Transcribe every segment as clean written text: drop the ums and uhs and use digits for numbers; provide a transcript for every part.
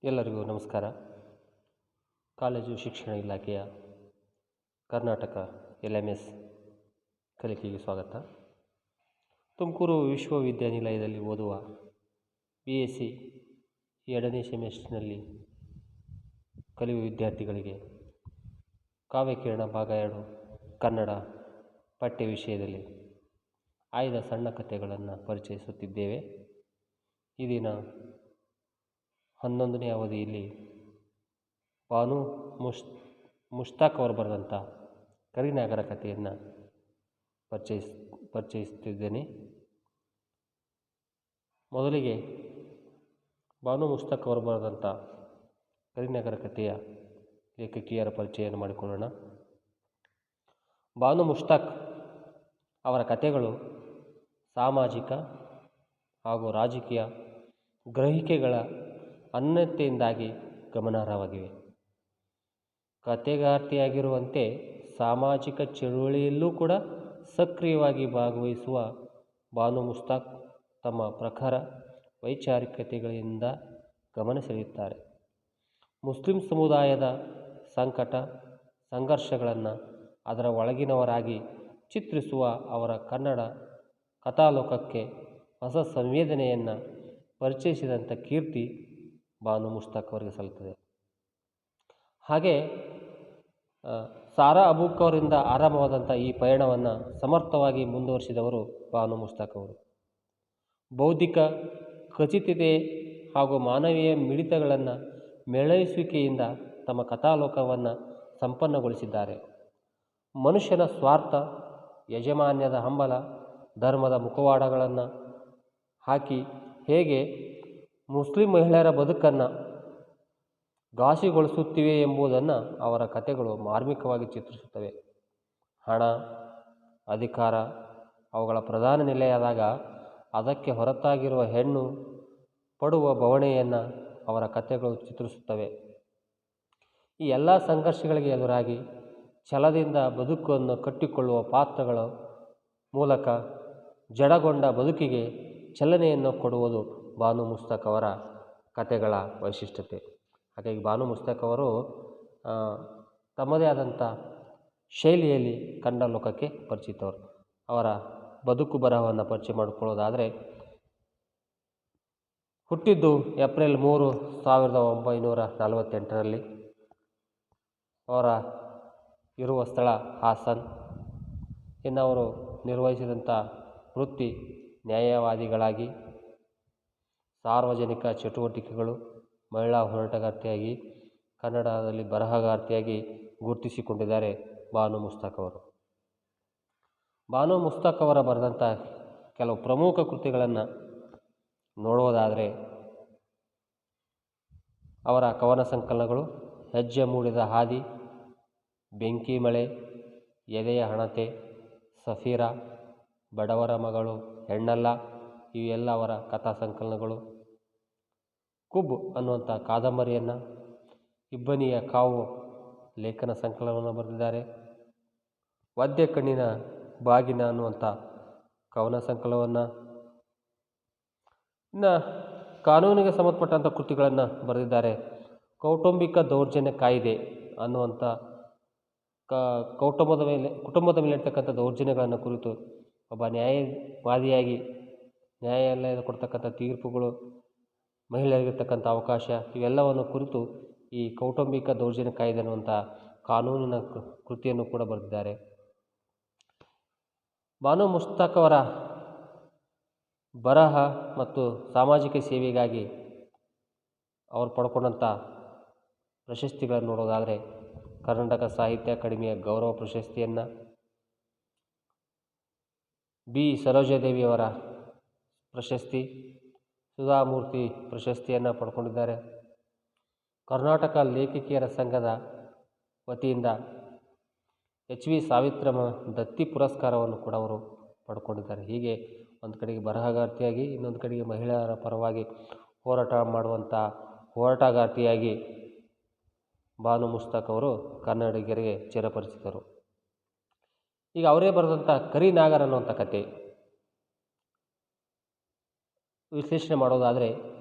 ಎಲ್ಲರಿಗೂ ನಮಸ್ಕಾರ. ಕಾಲೇಜು ಶಿಕ್ಷಣ ಇಲಾಖೆಯ ಕರ್ನಾಟಕ LMS ಕಲಿಕೆಗೆ ಸ್ವಾಗತ. ತುಮಕೂರು ವಿಶ್ವವಿದ್ಯಾನಿಲಯದಲ್ಲಿ ಓದುವ BSc 2ನೇ ಸೆಮಿಸ್ಟರ್ನಲ್ಲಿ ಕಲಿಯುವ ವಿದ್ಯಾರ್ಥಿಗಳಿಗೆ ಕಾವ್ಯಕಿರಣ ಭಾಗ 2 ಕನ್ನಡ ಪಠ್ಯ ವಿಷಯದಲ್ಲಿ ಆಯ್ದ ಸಣ್ಣ ಕಥೆಗಳನ್ನು ಪರಿಚಯಿಸುತ್ತಿದ್ದೇವೆ. ಈ ದಿನ 11ನೇ ಅವಧಿಯಲ್ಲಿ ಬಾನು ಮುಷ್ತಾಕ್ ಅವರು ಬರೆದಂಥ ಕರಿನಾಗರ ಕಥೆಯನ್ನು ಪರಿಚಯಿಸುತ್ತಿದ್ದೇನೆ. ಮೊದಲಿಗೆ ಬಾನು ಮುಷ್ತಾಕ್ ಅವರು ಬರೆದಂಥ ಕರಿನಾಗರ ಕಥೆಯ ಲೇಖಕಿಯರ ಪರಿಚಯವನ್ನು ಮಾಡಿಕೊಳ್ಳೋಣ. ಬಾನು ಮುಷ್ತಾಕ್ ಅವರ ಕಥೆಗಳು ಸಾಮಾಜಿಕ ಹಾಗೂ ರಾಜಕೀಯ ಗ್ರಹಿಕೆಗಳ ಅನನ್ಯತೆಯಿಂದಾಗಿ ಗಮನಾರ್ಹವಾಗಿವೆ. ಕಥೆಗಾರ್ತಿಯಾಗಿರುವಂತೆ ಸಾಮಾಜಿಕ ಚಳುವಳಿಯಲ್ಲೂ ಕೂಡ ಸಕ್ರಿಯವಾಗಿ ಭಾಗವಹಿಸುವ ಬಾನು ಮುಷ್ತಾಕ್ ತಮ್ಮ ಪ್ರಖರ ವೈಚಾರಿಕತೆಗಳಿಂದ ಗಮನ ಸೆಳೆಯುತ್ತಾರೆ. ಮುಸ್ಲಿಂ ಸಮುದಾಯದ ಸಂಕಟ ಸಂಘರ್ಷಗಳನ್ನು ಅದರ ಒಳಗಿನವರಾಗಿ ಚಿತ್ರಿಸುವ ಅವರ ಕನ್ನಡ ಕಥಾಲೋಕಕ್ಕೆ ಹೊಸ ಸಂವೇದನೆಯನ್ನು ಪರಿಚಯಿಸಿದಂಥ ಕೀರ್ತಿ ಬಾನು ಮುಷ್ತಾಕ್ ಅವರಿಗೆ ಸಲ್ಲುತ್ತದೆ. ಹಾಗೆ ಸಾರಾ ಅಬೂಕ್ ಅವರಿಂದ ಆರಂಭವಾದಂಥ ಈ ಪಯಣವನ್ನು ಸಮರ್ಥವಾಗಿ ಮುಂದುವರಿಸಿದವರು ಬಾನು ಮುಷ್ತಾಕ್ ಅವರು. ಬೌದ್ಧಿಕ ಖಚಿತತೆ ಹಾಗೂ ಮಾನವೀಯ ಮಿಡಿತಗಳನ್ನು ಮೇಳೈಸುವಿಕೆಯಿಂದ ತಮ್ಮ ಕಥಾಲೋಕವನ್ನು ಸಂಪನ್ನಗೊಳಿಸಿದ್ದಾರೆ. ಮನುಷ್ಯನ ಸ್ವಾರ್ಥ, ಯಜಮಾನ್ಯದ ಹಂಬಲ, ಧರ್ಮದ ಮುಖವಾಡಗಳನ್ನು ಹಾಕಿ ಹೇಗೆ ಮುಸ್ಲಿಂ ಮಹಿಳೆಯರ ಬದುಕನ್ನು ಘಾಸಿಗೊಳಿಸುತ್ತಿವೆ ಎಂಬುದನ್ನು ಅವರ ಕಥೆಗಳು ಮಾರ್ಮಿಕವಾಗಿ ಚಿತ್ರಿಸುತ್ತವೆ. ಹಣ, ಅಧಿಕಾರ ಅವುಗಳ ಪ್ರಧಾನ ನೆಲೆಯಾದಾಗ ಅದಕ್ಕೆ ಹೊರತಾಗಿರುವ ಹೆಣ್ಣು ಪಡುವ ಬವಣೆಯನ್ನು ಅವರ ಕಥೆಗಳು ಚಿತ್ರಿಸುತ್ತವೆ. ಈ ಎಲ್ಲ ಸಂಘರ್ಷಗಳಿಗೆ ಎದುರಾಗಿ ಛಲದಿಂದ ಬದುಕನ್ನು ಕಟ್ಟಿಕೊಳ್ಳುವ ಪಾತ್ರಗಳ ಮೂಲಕ ಜಡಗೊಂಡ ಬದುಕಿಗೆ ಚಲನೆಯನ್ನು ಕೊಡುವುದು ಬಾನು ಮುಷ್ತಾಕ್ ಅವರ ಕಥೆಗಳ ವೈಶಿಷ್ಟ್ಯತೆ. ಹಾಗಾಗಿ ಬಾನು ಮುಷ್ತಾಕ್ ಅವರು ತಮ್ಮದೇ ಆದಂಥ ಶೈಲಿಯಲ್ಲಿ ಕನ್ನಡ ಲೋಕಕ್ಕೆ ಪರಿಚಿತವರು. ಅವರ ಬದುಕು ಬರಹವನ್ನು ಪರಿಚಯ ಮಾಡಿಕೊಳ್ಳೋದಾದರೆ, ಹುಟ್ಟಿದ್ದು ಏಪ್ರಿಲ್ 3, 1948ರಲ್ಲಿ. ಅವರ ಇರುವ ಸ್ಥಳ ಹಾಸನ್. ಇನ್ನು ಅವರು ನಿರ್ವಹಿಸಿದಂಥ ವೃತ್ತಿ ನ್ಯಾಯವಾದಿಗಳಾಗಿ, ಸಾರ್ವಜನಿಕ ಚಟುವಟಿಕೆಗಳು, ಮಹಿಳಾ ಹೋರಾಟಗಾರ್ತಿಯಾಗಿ, ಕನ್ನಡದಲ್ಲಿ ಬರಹಗಾರ್ತಿಯಾಗಿ ಗುರುತಿಸಿಕೊಂಡಿದ್ದಾರೆ ಬಾನು ಮುಷ್ತಾಕ್ ಅವರು. ಬಾನು ಮುಷ್ತಾಕ್ ಅವರ ಬರೆದಂಥ ಕೆಲವು ಪ್ರಮುಖ ಕೃತಿಗಳನ್ನು ನೋಡುವುದಾದರೆ, ಅವರ ಕವನ ಸಂಕಲನಗಳು ಹೆಜ್ಜೆ ಮೂಡಿದ ಹಾದಿ, ಬೆಂಕಿ ಮಳೆ, ಎದೆಯ ಹಣತೆ, ಸಫೀರಾ, ಬಡವರ ಮಗಳು ಹೆಣ್ಣಲ್ಲ ಇವೆಲ್ಲ ಅವರ ಕಥಾ ಸಂಕಲನಗಳು. ಕುಬ್ ಅನ್ನುವಂಥ ಕಾದಂಬರಿಯನ್ನು, ಇಬ್ಬನಿಯ ಕಾವು ಲೇಖನ ಸಂಕಲನವನ್ನು ಬರೆದಿದ್ದಾರೆ. ವದ್ಯ ಕಣ್ಣಿನ ಬಾಗಿನ ಅನ್ನುವಂಥ ಕವನ ಸಂಕಲನವನ್ನು, ಇನ್ನು ಕಾನೂನಿಗೆ ಸಂಬಂಧಪಟ್ಟಂಥ ಕೃತಿಗಳನ್ನು ಬರೆದಿದ್ದಾರೆ. ಕೌಟುಂಬಿಕ ದೌರ್ಜನ್ಯ ಕಾಯ್ದೆ ಅನ್ನುವಂಥ ಕುಟುಂಬದ ಮೇಲೆ ಇರ್ತಕ್ಕಂಥ ದೌರ್ಜನ್ಯಗಳನ್ನು ಕುರಿತು ಒಬ್ಬ ನ್ಯಾಯವಾದಿಯಾಗಿ ನ್ಯಾಯಾಲಯದ ಕೊಡ್ತಕ್ಕಂಥ ತೀರ್ಪುಗಳು, ಮಹಿಳೆಯರಿಗಿರ್ತಕ್ಕಂಥ ಅವಕಾಶ ಇವೆಲ್ಲವನ್ನು ಕುರಿತು ಈ ಕೌಟುಂಬಿಕ ದೌರ್ಜನ್ಯ ಕಾಯ್ದೆ ಅನ್ನುವಂಥ ಕಾನೂನಿನ ಕೃತಿಯನ್ನು ಕೂಡ ಬರೆದಿದ್ದಾರೆ. ಬಾನು ಮುಷ್ತಾಕ್ ಅವರ ಬರಹ ಮತ್ತು ಸಾಮಾಜಿಕ ಸೇವೆಗಾಗಿ ಅವರು ಪಡ್ಕೊಂಡಂಥ ಪ್ರಶಸ್ತಿಗಳನ್ನು ನೋಡೋದಾದರೆ, ಕರ್ನಾಟಕ ಸಾಹಿತ್ಯ ಅಕಾಡೆಮಿಯ ಗೌರವ ಪ್ರಶಸ್ತಿಯನ್ನು, ಬಿ ಸರೋಜಾದೇವಿಯವರ ಪ್ರಶಸ್ತಿ, ಸುಧಾಮೂರ್ತಿ ಪ್ರಶಸ್ತಿಯನ್ನು ಪಡ್ಕೊಂಡಿದ್ದಾರೆ. ಕರ್ನಾಟಕ ಲೇಖಕಿಯರ ಸಂಘದ ವತಿಯಿಂದ HV ಸಾವಿತ್ರಮ್ಮ ದತ್ತಿ ಪುರಸ್ಕಾರವನ್ನು ಕೂಡ ಅವರು ಪಡ್ಕೊಂಡಿದ್ದಾರೆ. ಹೀಗೆ ಒಂದು ಕಡೆಗೆ ಬರಹಗಾರ್ತಿಯಾಗಿ, ಇನ್ನೊಂದು ಕಡೆಗೆ ಮಹಿಳೆಯರ ಪರವಾಗಿ ಹೋರಾಟ ಮಾಡುವಂಥ ಹೋರಾಟಗಾರ್ತಿಯಾಗಿ ಬಾನು ಮುಷ್ತಾಕ್ ಅವರು ಕನ್ನಡಿಗರಿಗೆ ಚಿರಪರಿಚಿತರು. ಈಗ ಅವರೇ ಬರೆದಂಥ ಕರಿನಾಗರ ಅನ್ನುವಂಥ ಕತೆ ವಿಶ್ಲೇಷಣೆ ಮಾಡೋದಾದರೆ,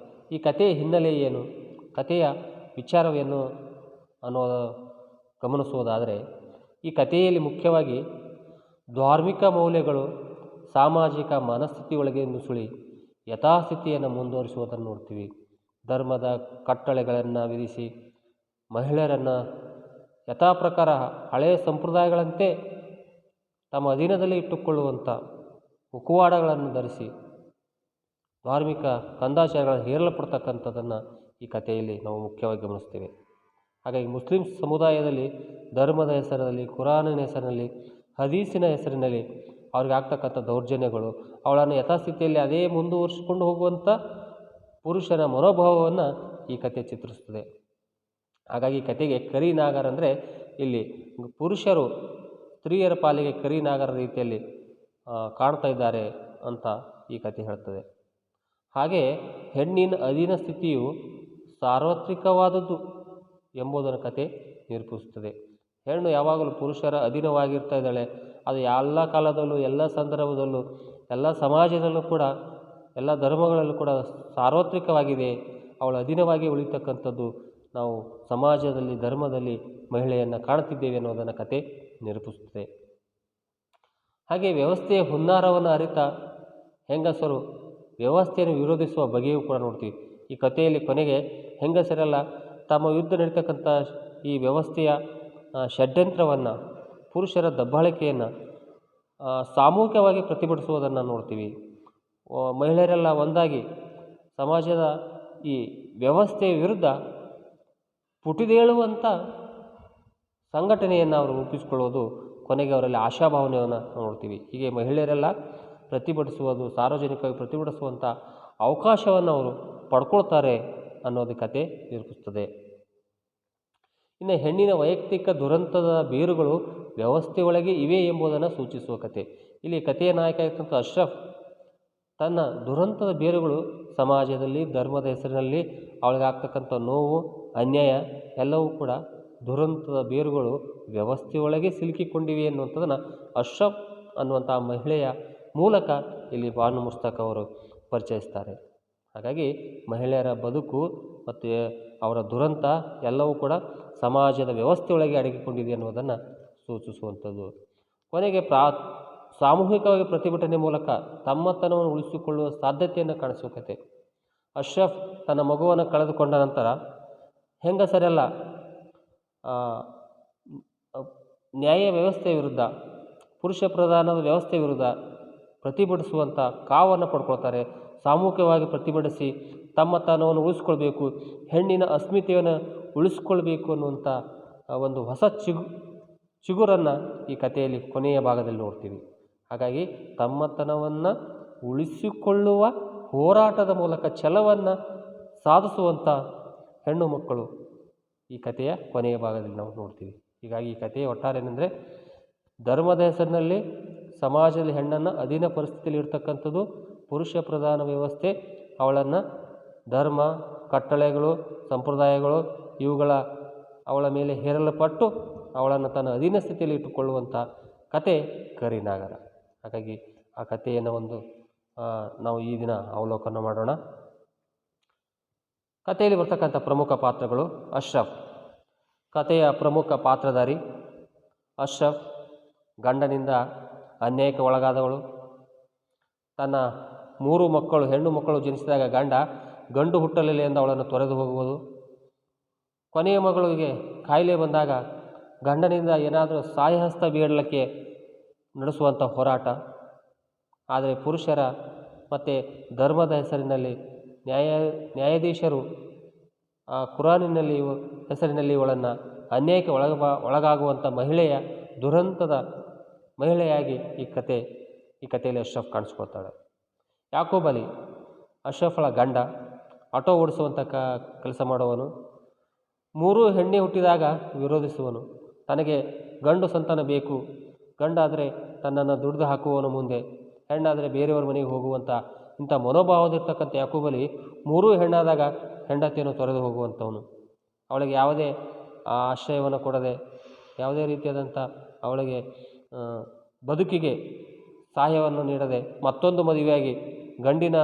ಈ ಕಥೆಯ ಹಿನ್ನೆಲೆ ಏನು, ಕಥೆಯ ವಿಚಾರವೇನು ಅನ್ನೋದು ಗಮನಿಸುವುದಾದರೆ, ಈ ಕಥೆಯಲ್ಲಿ ಮುಖ್ಯವಾಗಿ ಧಾರ್ಮಿಕ ಮೌಲ್ಯಗಳು ಸಾಮಾಜಿಕ ಮನಸ್ಥಿತಿಯೊಳಗೆ ನುಸುಳಿ ಯಥಾಸ್ಥಿತಿಯನ್ನು ಮುಂದುವರಿಸುವುದನ್ನು ನೋಡ್ತೀವಿ. ಧರ್ಮದ ಕಟ್ಟಳೆಗಳನ್ನು ವಿಧಿಸಿ ಮಹಿಳೆಯರನ್ನು ಯಥಾ ಪ್ರಕಾರ ಹಳೆಯ ಸಂಪ್ರದಾಯಗಳಂತೆ ತಮ್ಮ ಅಧೀನದಲ್ಲಿ ಇಟ್ಟುಕೊಳ್ಳುವಂಥ ಮುಖವಾಡಗಳನ್ನು ಧರಿಸಿ ಧಾರ್ಮಿಕ ಕಂದಾಚಾರಗಳನ್ನು ಹೇರಲ್ಪಡ್ತಕ್ಕಂಥದ್ದನ್ನು ಈ ಕಥೆಯಲ್ಲಿ ನಾವು ಮುಖ್ಯವಾಗಿ ಗಮನಿಸ್ತೇವೆ. ಹಾಗಾಗಿ ಮುಸ್ಲಿಂ ಸಮುದಾಯದಲ್ಲಿ ಧರ್ಮದ ಹೆಸರಿನಲ್ಲಿ, ಕುರಾನಿನ ಹೆಸರಿನಲ್ಲಿ, ಹದೀಸಿನ ಹೆಸರಿನಲ್ಲಿ ಅವ್ರಿಗೆ ಆಗ್ತಕ್ಕಂಥ ದೌರ್ಜನ್ಯಗಳು, ಅವಳನ್ನು ಯಥಾಸ್ಥಿತಿಯಲ್ಲಿ ಅದೇ ಮುಂದುವರಿಸಿಕೊಂಡು ಹೋಗುವಂಥ ಪುರುಷನ ಮನೋಭಾವವನ್ನು ಈ ಕಥೆ ಚಿತ್ರಿಸ್ತದೆ. ಹಾಗಾಗಿ ಕಥೆಗೆ ಕರಿ ನಾಗರ ಅಂದರೆ ಇಲ್ಲಿ ಪುರುಷರು ಸ್ತ್ರೀಯರ ಪಾಲಿಗೆ ಕರಿ ನಾಗರ ರೀತಿಯಲ್ಲಿ ಕಾಣ್ತಾ ಇದ್ದಾರೆ ಅಂತ ಈ ಕಥೆ ಹೇಳ್ತದೆ. ಹಾಗೆ ಹೆಣ್ಣಿನ ಅಧೀನ ಸ್ಥಿತಿಯು ಸಾರ್ವತ್ರಿಕವಾದದ್ದು ಎಂಬುದನ್ನು ಕತೆ ನಿರೂಪಿಸುತ್ತದೆ. ಹೆಣ್ಣು ಯಾವಾಗಲೂ ಪುರುಷರ ಅಧೀನವಾಗಿರ್ತಾ ಇದ್ದಾಳೆ. ಅದು ಎಲ್ಲ ಕಾಲದಲ್ಲೂ, ಎಲ್ಲ ಸಂದರ್ಭದಲ್ಲೂ, ಎಲ್ಲ ಸಮಾಜದಲ್ಲೂ ಕೂಡ, ಎಲ್ಲ ಧರ್ಮಗಳಲ್ಲೂ ಕೂಡ ಸಾರ್ವತ್ರಿಕವಾಗಿದೆ. ಅವಳ ಅಧೀನವಾಗಿ ಉಳಿತಕ್ಕಂಥದ್ದು ನಾವು ಸಮಾಜದಲ್ಲಿ, ಧರ್ಮದಲ್ಲಿ ಮಹಿಳೆಯನ್ನು ಕಾಣ್ತಿದ್ದೇವೆ ಅನ್ನೋದನ್ನು ಕತೆ ನಿರೂಪಿಸುತ್ತದೆ. ಹಾಗೆ ವ್ಯವಸ್ಥೆಯ ಹುನ್ನಾರವನ್ನು ಅರಿತ ಹೆಂಗಸರು ವ್ಯವಸ್ಥೆಯನ್ನು ವಿರೋಧಿಸುವ ಬಗೆಯೂ ಕೂಡ ನೋಡ್ತೀವಿ. ಈ ಕಥೆಯಲ್ಲಿ ಕೊನೆಗೆ ಹೆಂಗಸರೆಲ್ಲ ತಮ್ಮ ಯುದ್ಧ ನಡೀತಕ್ಕಂಥ ಈ ವ್ಯವಸ್ಥೆಯ ಷಡ್ಯಂತ್ರವನ್ನು, ಪುರುಷರ ದಬ್ಬಾಳಿಕೆಯನ್ನು ಸಾಮೂಹಿಕವಾಗಿ ಪ್ರತಿಭಟಿಸುವುದನ್ನು ನೋಡ್ತೀವಿ. ಮಹಿಳೆಯರೆಲ್ಲ ಒಂದಾಗಿ ಸಮಾಜದ ಈ ವ್ಯವಸ್ಥೆಯ ವಿರುದ್ಧ ಪುಟಿದೇಳುವಂಥ ಸಂಘಟನೆಯನ್ನು ಅವರು ರೂಪಿಸಿಕೊಳ್ಳೋದು, ಕೊನೆಗೆ ಅವರಲ್ಲಿ ಆಶಾಭಾವನೆಯನ್ನು ನೋಡ್ತೀವಿ. ಹೀಗೆ ಮಹಿಳೆಯರೆಲ್ಲ ಪ್ರತಿಭಟಿಸುವುದು, ಸಾರ್ವಜನಿಕವಾಗಿ ಪ್ರತಿಭಟಿಸುವಂಥ ಅವಕಾಶವನ್ನು ಅವರು ಪಡ್ಕೊಳ್ತಾರೆ ಅನ್ನೋದು ಕತೆ ನಿರೂಪಿಸ್ತದೆ. ಇನ್ನು ಹೆಣ್ಣಿನ ವೈಯಕ್ತಿಕ ದುರಂತದ ಬೇರುಗಳು ವ್ಯವಸ್ಥೆಯೊಳಗೆ ಇವೆ ಎಂಬುದನ್ನು ಸೂಚಿಸುವ ಕತೆ. ಇಲ್ಲಿ ಕಥೆಯ ನಾಯಕ ಆಗಿರ್ತಕ್ಕಂಥ ಅಶ್ರಫ್ ತನ್ನ ದುರಂತದ ಬೇರುಗಳು ಸಮಾಜದಲ್ಲಿ, ಧರ್ಮದ ಹೆಸರಿನಲ್ಲಿ ಅವಳಿಗಾಗ್ತಕ್ಕಂಥ ನೋವು, ಅನ್ಯಾಯ ಎಲ್ಲವೂ ಕೂಡ ದುರಂತದ ಬೇರುಗಳು ವ್ಯವಸ್ಥೆಯೊಳಗೆ ಸಿಲುಕಿಕೊಂಡಿವೆ ಅನ್ನುವಂಥದ್ದನ್ನು ಅಶ್ರಫ್ ಅನ್ನುವಂಥ ಮಹಿಳೆಯ ಮೂಲಕ ಇಲ್ಲಿ ಬಾನು ಮುಸ್ತಕ್ ಅವರು ಪರಿಚಯಿಸ್ತಾರೆ. ಹಾಗಾಗಿ ಮಹಿಳೆಯರ ಬದುಕು ಮತ್ತು ಅವರ ದುರಂತ ಎಲ್ಲವೂ ಕೂಡ ಸಮಾಜದ ವ್ಯವಸ್ಥೆಯೊಳಗೆ ಅಡಗಿಕೊಂಡಿದೆ ಅನ್ನೋದನ್ನು ಸೂಚಿಸುವಂಥದ್ದು. ಕೊನೆಗೆ ಸಾಮೂಹಿಕವಾಗಿ ಪ್ರತಿಭಟನೆ ಮೂಲಕ ತಮ್ಮತನವನ್ನು ಉಳಿಸಿಕೊಳ್ಳುವ ಸಾಧ್ಯತೆಯನ್ನು ಕಾಣಿಸುವ ಕತೆ. ಅಶ್ರಫ್ ತನ್ನ ಮಗುವನ್ನು ಕಳೆದುಕೊಂಡ ನಂತರ ಹೆಂಗಸರೆಲ್ಲ ನ್ಯಾಯ ವ್ಯವಸ್ಥೆಯ ವಿರುದ್ಧ, ಪುರುಷ ಪ್ರಧಾನದ ವ್ಯವಸ್ಥೆಯ ವಿರುದ್ಧ ಪ್ರತಿಭಟಿಸುವಂಥ ಕಾವನ್ನು ಪಡ್ಕೊಳ್ತಾರೆ. ಸಾಮೂಹಿಕವಾಗಿ ಪ್ರತಿಭಟಿಸಿ ತಮ್ಮತನವನ್ನು ಉಳಿಸ್ಕೊಳ್ಬೇಕು, ಹೆಣ್ಣಿನ ಅಸ್ಮಿತೆಯನ್ನು ಉಳಿಸ್ಕೊಳ್ಬೇಕು ಅನ್ನುವಂಥ ಒಂದು ಹೊಸ ಚಿಗುರನ್ನು ಈ ಕಥೆಯಲ್ಲಿ ಕೊನೆಯ ಭಾಗದಲ್ಲಿ ನೋಡ್ತೀವಿ. ಹಾಗಾಗಿ ತಮ್ಮತನವನ್ನು ಉಳಿಸಿಕೊಳ್ಳುವ ಹೋರಾಟದ ಮೂಲಕ ಛಲವನ್ನು ಸಾಧಿಸುವಂಥ ಹೆಣ್ಣು ಮಕ್ಕಳು ಈ ಕಥೆಯ ಕೊನೆಯ ಭಾಗದಲ್ಲಿ ನಾವು ನೋಡ್ತೀವಿ. ಹೀಗಾಗಿ ಈ ಕಥೆಯ ಒಟ್ಟಾರೆ ಏನಂದರೆ, ಧರ್ಮದ ಹೆಸರಿನಲ್ಲಿ ಸಮಾಜದಲ್ಲಿ ಹೆಣ್ಣನ್ನು ಅಧೀನ ಪರಿಸ್ಥಿತಿಯಲ್ಲಿ ಇರ್ತಕ್ಕಂಥದ್ದು ಪುರುಷ ಪ್ರಧಾನ ವ್ಯವಸ್ಥೆ. ಅವಳನ್ನು ಧರ್ಮ, ಕಟ್ಟಳೆಗಳು, ಸಂಪ್ರದಾಯಗಳು ಅವಳ ಮೇಲೆ ಹೇರಲ್ಪಟ್ಟು ಅವಳನ್ನು ತನ್ನ ಅಧೀನ ಸ್ಥಿತಿಯಲ್ಲಿ ಇಟ್ಟುಕೊಳ್ಳುವಂಥ ಕತೆ ಕರಿನಾಗರ. ಹಾಗಾಗಿ ಆ ಕಥೆಯನ್ನು ನಾವು ಈ ದಿನ ಅವಲೋಕನ ಮಾಡೋಣ. ಕಥೆಯಲ್ಲಿ ಬರ್ತಕ್ಕಂಥ ಪ್ರಮುಖ ಪಾತ್ರಗಳು. ಅಶ್ರಫ್ ಕಥೆಯ ಪ್ರಮುಖ ಪಾತ್ರಧಾರಿ. ಅಶ್ರಫ್ ಗಂಡನಿಂದ ಅನ್ಯಾಯಕ್ಕೆ ಒಳಗಾದವಳು. ತನ್ನ 3 ಮಕ್ಕಳು, ಹೆಣ್ಣು ಮಕ್ಕಳು ಜನಿಸಿದಾಗ ಗಂಡು ಹುಟ್ಟಲಿಲ್ಲ ಎಂದು ಅವಳನ್ನು ತೊರೆದು ಹೋಗುವುದು. ಕೊನೆಯ ಮಗಳಿಗೆ ಕಾಯಿಲೆ ಬಂದಾಗ ಗಂಡನಿಂದ ಏನಾದರೂ ಸಹಾಯಹಸ್ತ ಬೇಡಲಿಕ್ಕೆ ನಡೆಸುವಂಥ ಹೋರಾಟ. ಆದರೆ ಪುರುಷರ ಮತ್ತು ಧರ್ಮದ ಹೆಸರಿನಲ್ಲಿ ನ್ಯಾಯಾಧೀಶರು ಕುರಾನಿನಲ್ಲಿ ಹೆಸರಿನಲ್ಲಿ ಇವಳನ್ನು ಅನ್ಯಾಯಕ್ಕೆ ಒಳಗಾಗುವಂಥ ಮಹಿಳೆಯ ದುರಂತದ ಮಹಿಳೆಯಾಗಿ ಈ ಕಥೆಯಲ್ಲಿ ಅಶ್ರಫ್ ಕಾಣಿಸ್ಕೊಳ್ತಾಳೆ. ಯಾಕೂಬ್ ಅಲಿ ಅಶ್ರಫಳ ಗಂಡ, ಆಟೋ ಓಡಿಸುವಂಥ ಕೆಲಸ ಮಾಡುವವನು. 3 ಹೆಣ್ಣೆ ಹುಟ್ಟಿದಾಗ ವಿರೋಧಿಸುವನು. ತನಗೆ ಗಂಡು ಸಂತಾನ ಬೇಕು, ಗಂಡಾದರೆ ತನ್ನನ್ನು ದುಡಿದು ಹಾಕುವವನು ಮುಂದೆ, ಹೆಣ್ಣಾದರೆ ಬೇರೆಯವ್ರ ಮನೆಗೆ ಹೋಗುವಂಥ ಇಂಥ ಮನೋಭಾವದಿರ್ತಕ್ಕಂಥ ಯಾಕೂಬ್ ಅಲಿ 3 ಹೆಣ್ಣಾದಾಗ ಹೆಂಡತಿಯನ್ನು ತೊರೆದು ಹೋಗುವಂಥವನು. ಅವಳಿಗೆ ಯಾವುದೇ ಆಶ್ರಯವನ್ನು ಕೊಡದೆ, ಯಾವುದೇ ರೀತಿಯಾದಂಥ ಅವಳಿಗೆ ಬದುಕಿಗೆ ಸಹಾಯವನ್ನು ನೀಡದೆ ಮತ್ತೊಂದು ಮದುವೆಯಾಗಿ ಗಂಡಿನ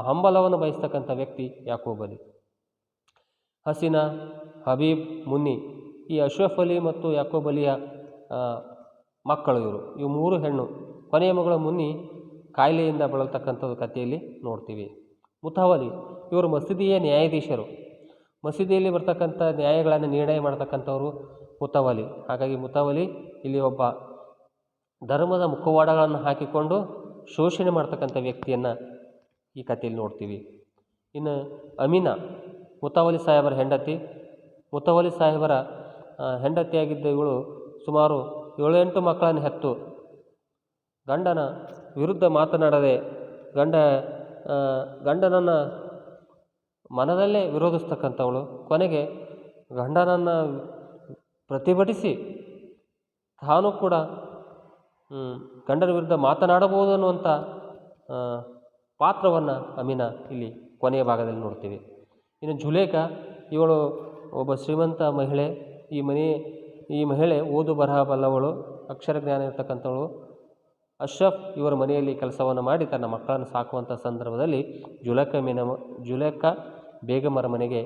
ಹಂಬಲವನ್ನು ಬಯಸ್ತಕ್ಕಂಥ ವ್ಯಕ್ತಿ ಯಾಕೂಬ್ ಅಲಿ. ಹಸೀನಾ, ಹಬೀಬ್, ಮುನ್ನಿ. ಈ ಅಶ್ರಫ್ ಅಲಿ ಮತ್ತು ಯಾಕೂಬ್ ಅಲಿಯ ಮಕ್ಕಳು ಇವು ಮೂರು ಹೆಣ್ಣು. ಕೊನೆಯ ಮಗಳು ಮುನ್ನಿ ಕಾಯಿಲೆಯಿಂದ ಬಳಲ್ತಕ್ಕಂಥದ್ದು ಕಥೆಯಲ್ಲಿ ನೋಡ್ತೀವಿ. ಮುತಾವಲಿ ಇವರು ಮಸೀದಿಯ ನ್ಯಾಯಾಧೀಶರು. ಮಸೀದಿಯಲ್ಲಿ ಬರ್ತಕ್ಕಂಥ ನ್ಯಾಯಗಳನ್ನು ನಿರ್ಣಯ ಮಾಡ್ತಕ್ಕಂಥವ್ರು ಮುತಾವಲಿ. ಹಾಗಾಗಿ ಮುತಾವಲಿ ಇಲ್ಲಿ ಒಬ್ಬ ಧರ್ಮದ ಮುಖವಾಡಗಳನ್ನು ಹಾಕಿಕೊಂಡು ಶೋಷಣೆ ಮಾಡ್ತಕ್ಕಂಥ ವ್ಯಕ್ತಿಯನ್ನು ಈ ಕಥೆಯಲ್ಲಿ ನೋಡ್ತೀವಿ. ಇನ್ನು ಅಮೀನಾ ಮುತಾವಲಿ ಸಾಹೇಬರ ಹೆಂಡತಿ. ಮುತಾವಲಿ ಸಾಹೇಬರ ಹೆಂಡತಿಯಾಗಿದ್ದ ಇವಳು ಸುಮಾರು 7-8 ಮಕ್ಕಳನ್ನು ಹೆತ್ತು ಗಂಡನ ವಿರುದ್ಧ ಮಾತನಾಡದೆ ಗಂಡನನ್ನು ಮನದಲ್ಲೇ ವಿರೋಧಿಸ್ತಕ್ಕಂಥವಳು. ಕೊನೆಗೆ ಗಂಡನನ್ನು ಪ್ರತಿಭಟಿಸಿ ತಾನು ಕೂಡ ಗಂಡನ ವಿರುದ್ಧ ಮಾತನಾಡಬಹುದು ಅನ್ನುವಂಥ ಪಾತ್ರವನ್ನು ಅಮೀನಾ ಇಲ್ಲಿ ಕೊನೆಯ ಭಾಗದಲ್ಲಿ ನೋಡ್ತೀವಿ. ಇನ್ನು ಜುಲೇಖಾ ಇವಳು ಒಬ್ಬ ಶ್ರೀಮಂತ ಮಹಿಳೆ. ಈ ಮಹಿಳೆ ಓದು ಬರಹ ಬಲ್ಲವಳು, ಅಕ್ಷರ ಜ್ಞಾನ ಇರತಕ್ಕಂಥವಳು. ಅಶ್ರಫ್ ಇವರ ಮನೆಯಲ್ಲಿ ಕೆಲಸವನ್ನು ಮಾಡಿ ತನ್ನ ಮಕ್ಕಳನ್ನು ಸಾಕುವಂಥ ಸಂದರ್ಭದಲ್ಲಿ ಜುಲೇಖಾ ಬೇಗಮರ ಮನೆಗೆ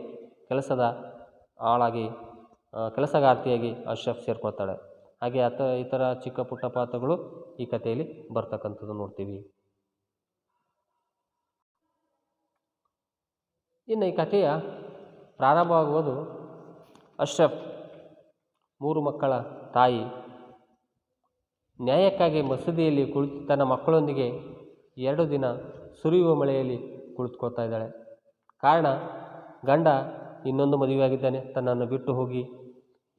ಕೆಲಸಗಾರ್ತಿಯಾಗಿ ಅಶ್ರಫ್ ಸೇರ್ಕೊಳ್ತಾಳೆ. ಹಾಗೆ ಇತರ ಚಿಕ್ಕ ಪುಟ್ಟ ಪಾತ್ರಗಳು ಈ ಕಥೆಯಲ್ಲಿ ಬರ್ತಕ್ಕಂಥದ್ದು ನೋಡ್ತೀವಿ. ಇನ್ನು ಈ ಕಥೆಯ ಪ್ರಾರಂಭವಾಗುವುದು ಅಶ್ರಫ್ 3 ಮಕ್ಕಳ ತಾಯಿ ನ್ಯಾಯಕ್ಕಾಗಿ ಮಸೀದಿಯಲ್ಲಿ ತನ್ನ ಮಕ್ಕಳೊಂದಿಗೆ 2 ದಿನ ಸುರಿಯುವ ಮಳೆಯಲ್ಲಿ ಕುಳಿತುಕೊಳ್ತಾ ಇದ್ದಾಳೆ. ಕಾರಣ ಗಂಡ ಇನ್ನೊಂದು ಮದುವೆಯಾಗಿದ್ದಾನೆ, ತನ್ನನ್ನು ಬಿಟ್ಟು ಹೋಗಿ.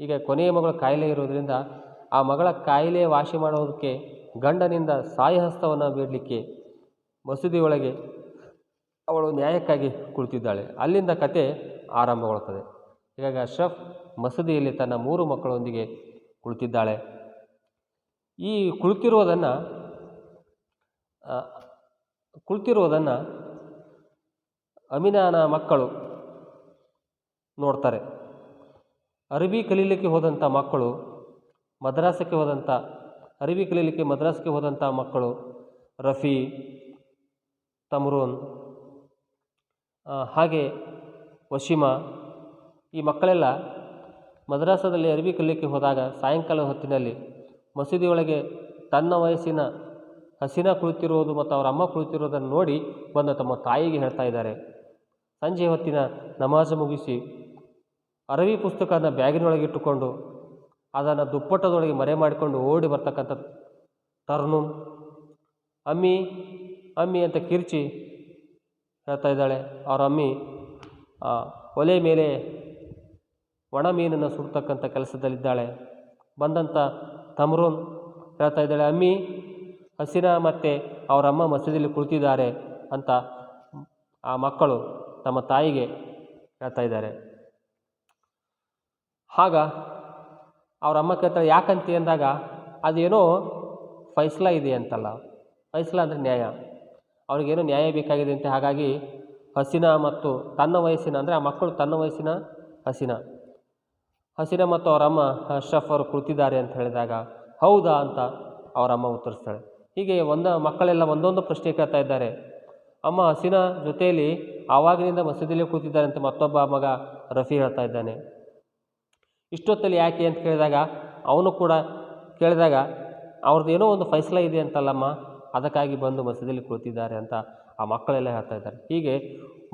ಈಗ ಕೊನೆಯ ಮಗಳ ಕಾಯಿಲೆ ಇರೋದರಿಂದ ಆ ಮಗಳ ಕಾಯಿಲೆ ವಾಸಿ ಮಾಡೋದಕ್ಕೆ ಗಂಡನಿಂದ ಸಾಯಹಸ್ತವನ್ನು ಬೇಡಲಿಕ್ಕೆ ಮಸೀದಿಯೊಳಗೆ ಅವಳು ನ್ಯಾಯಕ್ಕಾಗಿ ಕುಳಿತಿದ್ದಾಳೆ. ಅಲ್ಲಿಂದ ಕತೆ ಆರಂಭಗೊಳ್ಳುತ್ತದೆ. ಹೀಗಾಗಿ ಅಶ್ರಫ್ ಮಸೀದಿಯಲ್ಲಿ ತನ್ನ 3 ಮಕ್ಕಳೊಂದಿಗೆ ಕುಳಿತಿದ್ದಾಳೆ. ಈ ಕುಳಿತಿರುವುದನ್ನು ಅಮೀನಾನ ಮಕ್ಕಳು ನೋಡ್ತಾರೆ. ಅರಬಿ ಕಲೀಲಿಕ್ಕೆ ಹೋದಂಥ ಮಕ್ಕಳು ಮದ್ರಾಸ್ಗೆ ಹೋದಂಥ ಮಕ್ಕಳು ರಫಿ, ತಮ್ರೂನ್, ಹಾಗೆ ವಶೀಮಾ. ಈ ಮಕ್ಕಳೆಲ್ಲ ಮದ್ರಾಸದಲ್ಲಿ ಅರಬಿ ಕಲೀಲಿಕ್ಕೆ ಹೋದಾಗ ಸಾಯಂಕಾಲ ಹೊತ್ತಿನಲ್ಲಿ ಮಸೀದಿಯೊಳಗೆ ತನ್ನ ವಯಸ್ಸಿನ ಹಸೀನಾ ಕುಳಿತಿರುವುದು ಮತ್ತು ಅವರ ಅಮ್ಮ ಕುಳಿತಿರುವುದನ್ನು ನೋಡಿ ಬಂದು ತಮ್ಮ ತಾಯಿಗೆ ಹೇಳ್ತಾ ಇದ್ದಾರೆ. ಸಂಜೆ ಹೊತ್ತಿನ ನಮಾಜ್ ಮುಗಿಸಿ ಅರಬಿ ಪುಸ್ತಕನ ಬ್ಯಾಗಿನೊಳಗಿಟ್ಟುಕೊಂಡು ಅದನ್ನು ದುಪ್ಪಟ್ಟದೊಳಗೆ ಮರೆ ಮಾಡಿಕೊಂಡು ಓಡಿ ಬರ್ತಕ್ಕಂಥ ತರ್ನುಮ್ ಅಮ್ಮಿ ಅಮ್ಮಿ ಅಂತ ಕಿರ್ಚಿ ಹೇಳ್ತಾ ಇದ್ದಾಳೆ. ಅವರ ಅಮ್ಮಿ ಒಲೆ ಮೇಲೆ ಒಣ ಮೀನನ್ನು ಸುಡ್ತಕ್ಕಂಥ ಕೆಲಸದಲ್ಲಿದ್ದಾಳೆ. ಬಂದಂಥ ತಮ್ರೂನ್ ಹೇಳ್ತಾ ಇದ್ದಾಳೆ, ಅಮ್ಮಿ ಹಸೀನಾ ಮತ್ತು ಅವರಮ್ಮ ಮಸೀದಿಯಲ್ಲಿ ಕುಳಿತಿದ್ದಾರೆ ಅಂತ ಆ ಮಕ್ಕಳು ತಮ್ಮ ತಾಯಿಗೆ ಹೇಳ್ತಾ ಇದ್ದಾರೆ. ಆಗ ಅವರಮ್ಮ ಕೇಳ್ತಾಳೆ, ಯಾಕಂತ ಅಂದಾಗ ಅದೇನೋ ಫೈಸ್ಲಾ ಇದೆ ಅಂತಲ್ಲ. ಫೈಸ್ಲಾ ಅಂದರೆ ನ್ಯಾಯ, ಅವ್ರಿಗೇನೋ ನ್ಯಾಯ ಬೇಕಾಗಿದೆ ಅಂತ. ಹಾಗಾಗಿ ಹಸೀನಾ ಮತ್ತು ತನ್ನ ವಯಸ್ಸಿನ ಅಂದರೆ ಆ ಮಕ್ಕಳು ತನ್ನ ವಯಸ್ಸಿನ ಹಸೀನಾ ಮತ್ತು ಅವರಮ್ಮ ಅಶ್ರಫ್ ಅವರು ಕುಳಿತಿದ್ದಾರೆ ಅಂತ ಹೇಳಿದಾಗ ಹೌದಾ ಅಂತ ಅವರಮ್ಮ ಉತ್ತರಿಸ್ತಾಳೆ. ಹೀಗೆ ಮಕ್ಕಳೆಲ್ಲ ಒಂದೊಂದು ಪ್ರಶ್ನೆ ಕೇಳ್ತಾ ಇದ್ದಾರೆ. ಅಮ್ಮ ಹಸೀನಾ ಜೊತೆಯಲ್ಲಿ ಆವಾಗಿನಿಂದ ಮಸೀದಿಯಲ್ಲಿ ಕೂತಿದ್ದಾರೆ ಅಂತ ಮತ್ತೊಬ್ಬ ಮಗ ರಫಿ ಹೇಳ್ತಾ ಇದ್ದಾನೆ. ಇಷ್ಟೊತ್ತಲ್ಲಿ ಯಾಕೆ ಅಂತ ಅವನು ಕೂಡ ಕೇಳಿದಾಗ ಅವ್ರದ್ದು ಏನೋ ಒಂದು ಫೈಸ್ಲಾ ಇದೆ ಅಂತಲ್ಲಮ್ಮ, ಅದಕ್ಕಾಗಿ ಬಂದು ಮಸೀದಿಯಲ್ಲಿ ಕುಳಿತಿದ್ದಾರೆ ಅಂತ ಆ ಮಕ್ಕಳೆಲ್ಲ ಹೇಳ್ತಾ ಇದ್ದಾರೆ. ಹೀಗೆ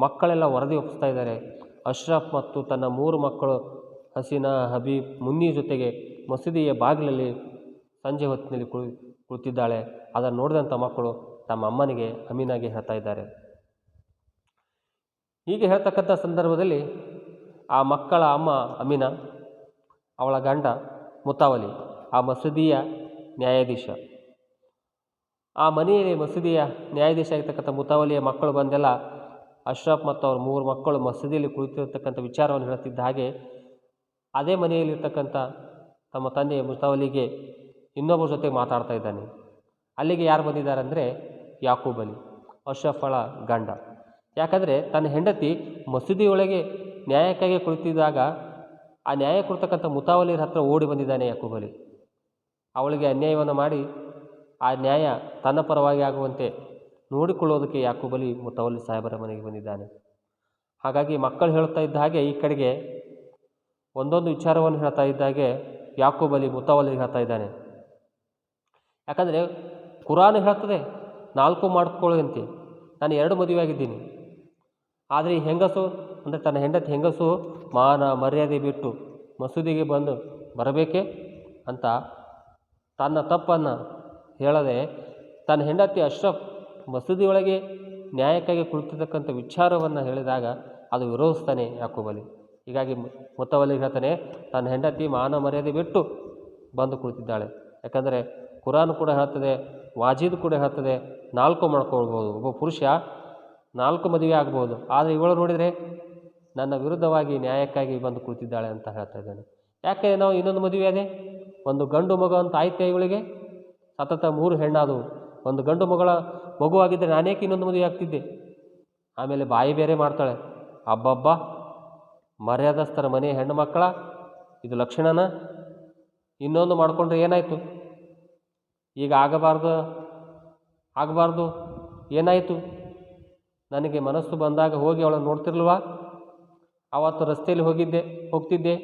ಮಕ್ಕಳೆಲ್ಲ ವರದಿ ಒಪ್ಪಿಸ್ತಾ ಇದ್ದಾರೆ. ಅಶ್ರಫ್ ಮತ್ತು ತನ್ನ 3 ಮಕ್ಕಳು ಹಸೀನಾ, ಹಬೀಬ್, ಮುನ್ನಿ ಜೊತೆಗೆ ಮಸೀದಿಯ ಬಾಗಿಲಲ್ಲಿ ಸಂಜೆ ಹೊತ್ತಿನಲ್ಲಿ ಕುಳಿತಿದ್ದಾಳೆ. ಅದನ್ನು ನೋಡಿದಂಥ ಮಕ್ಕಳು ತಮ್ಮ ಅಮ್ಮನಿಗೆ ಅಮೀನಾಗೆ ಹೇಳ್ತಾ ಇದ್ದಾರೆ. ಹೀಗೆ ಹೇಳ್ತಕ್ಕಂಥ ಸಂದರ್ಭದಲ್ಲಿ ಆ ಮಕ್ಕಳ ಅಮ್ಮ ಅಮೀನಾ, ಅವಳ ಗಂಡ ಮುತಾವಲಿ ಆ ಮಸೀದಿಯ ನ್ಯಾಯಾಧೀಶ. ಆ ಮನೆಯಲ್ಲಿ ಮಸೀದಿಯ ನ್ಯಾಯಾಧೀಶ ಆಗಿರ್ತಕ್ಕಂಥ ಮುತಾವಲಿಯ ಮಕ್ಕಳು ಬಂದೆಲ್ಲ ಅಶ್ರಫ್ ಮತ್ತು ಅವ್ರ 3 ಮಕ್ಕಳು ಮಸೀದಿಯಲ್ಲಿ ಕುಳಿತಿರ್ತಕ್ಕಂಥ ವಿಚಾರವನ್ನು ಹೇಳ್ತಿದ್ದ ಹಾಗೆ ಅದೇ ಮನೆಯಲ್ಲಿರ್ತಕ್ಕಂಥ ತಮ್ಮ ತಂದೆ ಮುತಾವಲಿಗೆ ಇನ್ನೊಬ್ಬರ ಜೊತೆ ಮಾತಾಡ್ತಾ ಇದ್ದಾನೆ. ಅಲ್ಲಿಗೆ ಯಾರು ಬಂದಿದ್ದಾರೆ ಅಂದರೆ ಯಾಕೂಬ್ ಅಲಿ, ಅಶ್ರಫಳ ಗಂಡ. ಯಾಕಂದರೆ ತನ್ನ ಹೆಂಡತಿ ಮಸೀದಿಯೊಳಗೆ ನ್ಯಾಯಕ್ಕಾಗಿ ಕುಳಿತಿದ್ದಾಗ ಆ ನ್ಯಾಯ ಕೊಡ್ತಕ್ಕಂಥ ಮುತಾವಲಿರ ಹತ್ರ ಓಡಿ ಬಂದಿದ್ದಾನೆ ಯಾಕೂಬ್ ಅಲಿ. ಅವಳಿಗೆ ಅನ್ಯಾಯವನ್ನು ಮಾಡಿ ಆ ನ್ಯಾಯ ತನ್ನ ಪರವಾಗಿ ಆಗುವಂತೆ ನೋಡಿಕೊಳ್ಳೋದಕ್ಕೆ ಯಾಕೂಬ್ ಅಲಿ ಮುತಾವಲಿ ಸಾಹೇಬರ ಮನೆಗೆ ಬಂದಿದ್ದಾನೆ. ಹಾಗಾಗಿ ಮಕ್ಕಳು ಹೇಳ್ತಾ ಇದ್ದ ಹಾಗೆ ಈ ಕಡೆಗೆ ಒಂದೊಂದು ವಿಚಾರವನ್ನು ಹೇಳ್ತಾ ಇದ್ದಾಗೆ ಯಾಕೂಬ್ ಅಲಿ ಮುತವಲ್ಲಿಗೆ ಹೇಳ್ತಾ ಇದ್ದಾನೆ. ಯಾಕಂದರೆ ಕುರಾನ್ ಹೇಳ್ತದೆ 4 ಮಾಡ್ಕೊಳ್ಳುವಂತೆ, ನಾನು 2 ಮದುವೆ ಆಗಿದ್ದೀನಿ. ಆದರೆ ಈ ಹೆಂಗಸು ಅಂದರೆ ತನ್ನ ಹೆಂಡತಿ ಹೆಂಗಸು ಮಾನ ಮರ್ಯಾದೆ ಬಿಟ್ಟು ಮಸೂದಿಗೆ ಬಂದು ಬರಬೇಕೆ ಅಂತ ತನ್ನ ತಪ್ಪನ್ನು ಹೇಳದೆ ತನ್ನ ಹೆಂಡತಿ ಅಶ್ರಫ್ ಮಸೂದಿಯೊಳಗೆ ನ್ಯಾಯಕ್ಕಾಗಿ ಕುಳಿತಿರ್ತಕ್ಕಂಥ ವಿಚಾರವನ್ನು ಹೇಳಿದಾಗ ಅದು ವಿರೋಧಿಸ್ತಾನೆ ಯಾಕೂಬ್ ಅಲಿ. ಹೀಗಾಗಿ ಮುತವಲ್ಲಿ ಹೇಳ್ತಾನೆ ತನ್ನ ಹೆಂಡತಿ ಮಾನ ಮರ್ಯಾದೆ ಬಿಟ್ಟು ಬಂದು ಕುಳಿತಿದ್ದಾಳೆ. ಯಾಕಂದರೆ ಕುರಾನ್ ಕೂಡ ಹೇಳ್ತದೆ, ವಾಜಿದ್ ಕೂಡ ಹೇಳ್ತದೆ 4 ಮಾಡ್ಕೊಳ್ಬೋದು, ಒಬ್ಬ ಪುರುಷ 4 ಮದುವೆ ಆಗ್ಬೋದು. ಆದರೆ ಇವಳು ನೋಡಿದರೆ ನನ್ನ ವಿರುದ್ಧವಾಗಿ ನ್ಯಾಯಕ್ಕಾಗಿ ಬಂದು ಕುಳಿತಿದ್ದಾಳೆ ಅಂತ ಹೇಳ್ತಾ ಇದ್ದಾನೆ. ಯಾಕೆ ನಾವು ಇನ್ನೊಂದು ಮದುವೆ ಅದೇ, ಒಂದು ಗಂಡು ಮಗು ಅಂತ ಆಯ್ತೆ ಇವಳಿಗೆ, ಸತತ 3 ಹೆಣ್ಣಾದವು. ಒಂದು ಗಂಡು ಮಗುವಾಗಿದ್ದರೆ ನಾನೇಕೆ ಇನ್ನೊಂದು ಮದುವೆ ಆಗ್ತಿದ್ದೆ. ಆಮೇಲೆ ಬಾಯಿ ಬೇರೆ ಮಾಡ್ತಾಳೆ, ಅಬ್ಬಬ್ಬ ಮರ್ಯಾದಸ್ಥರ ಮನೆ ಹೆಣ್ಣು ಮಕ್ಕಳ ಇದು ಲಕ್ಷಣನ, ಇನ್ನೊಂದು ಮಾಡಿಕೊಂಡ್ರೆ ಏನಾಯಿತು, ಈಗ ಆಗಬಾರ್ದು ಏನಾಯಿತು, ನನಗೆ ಮನಸ್ಸು ಬಂದಾಗ ಹೋಗಿ ಅವಳನ್ನು ನೋಡ್ತಿರ್ಲ್ವಾ. ಆವತ್ತು ರಸ್ತೆಯಲ್ಲಿ ಹೋಗ್ತಿದ್ದೆ,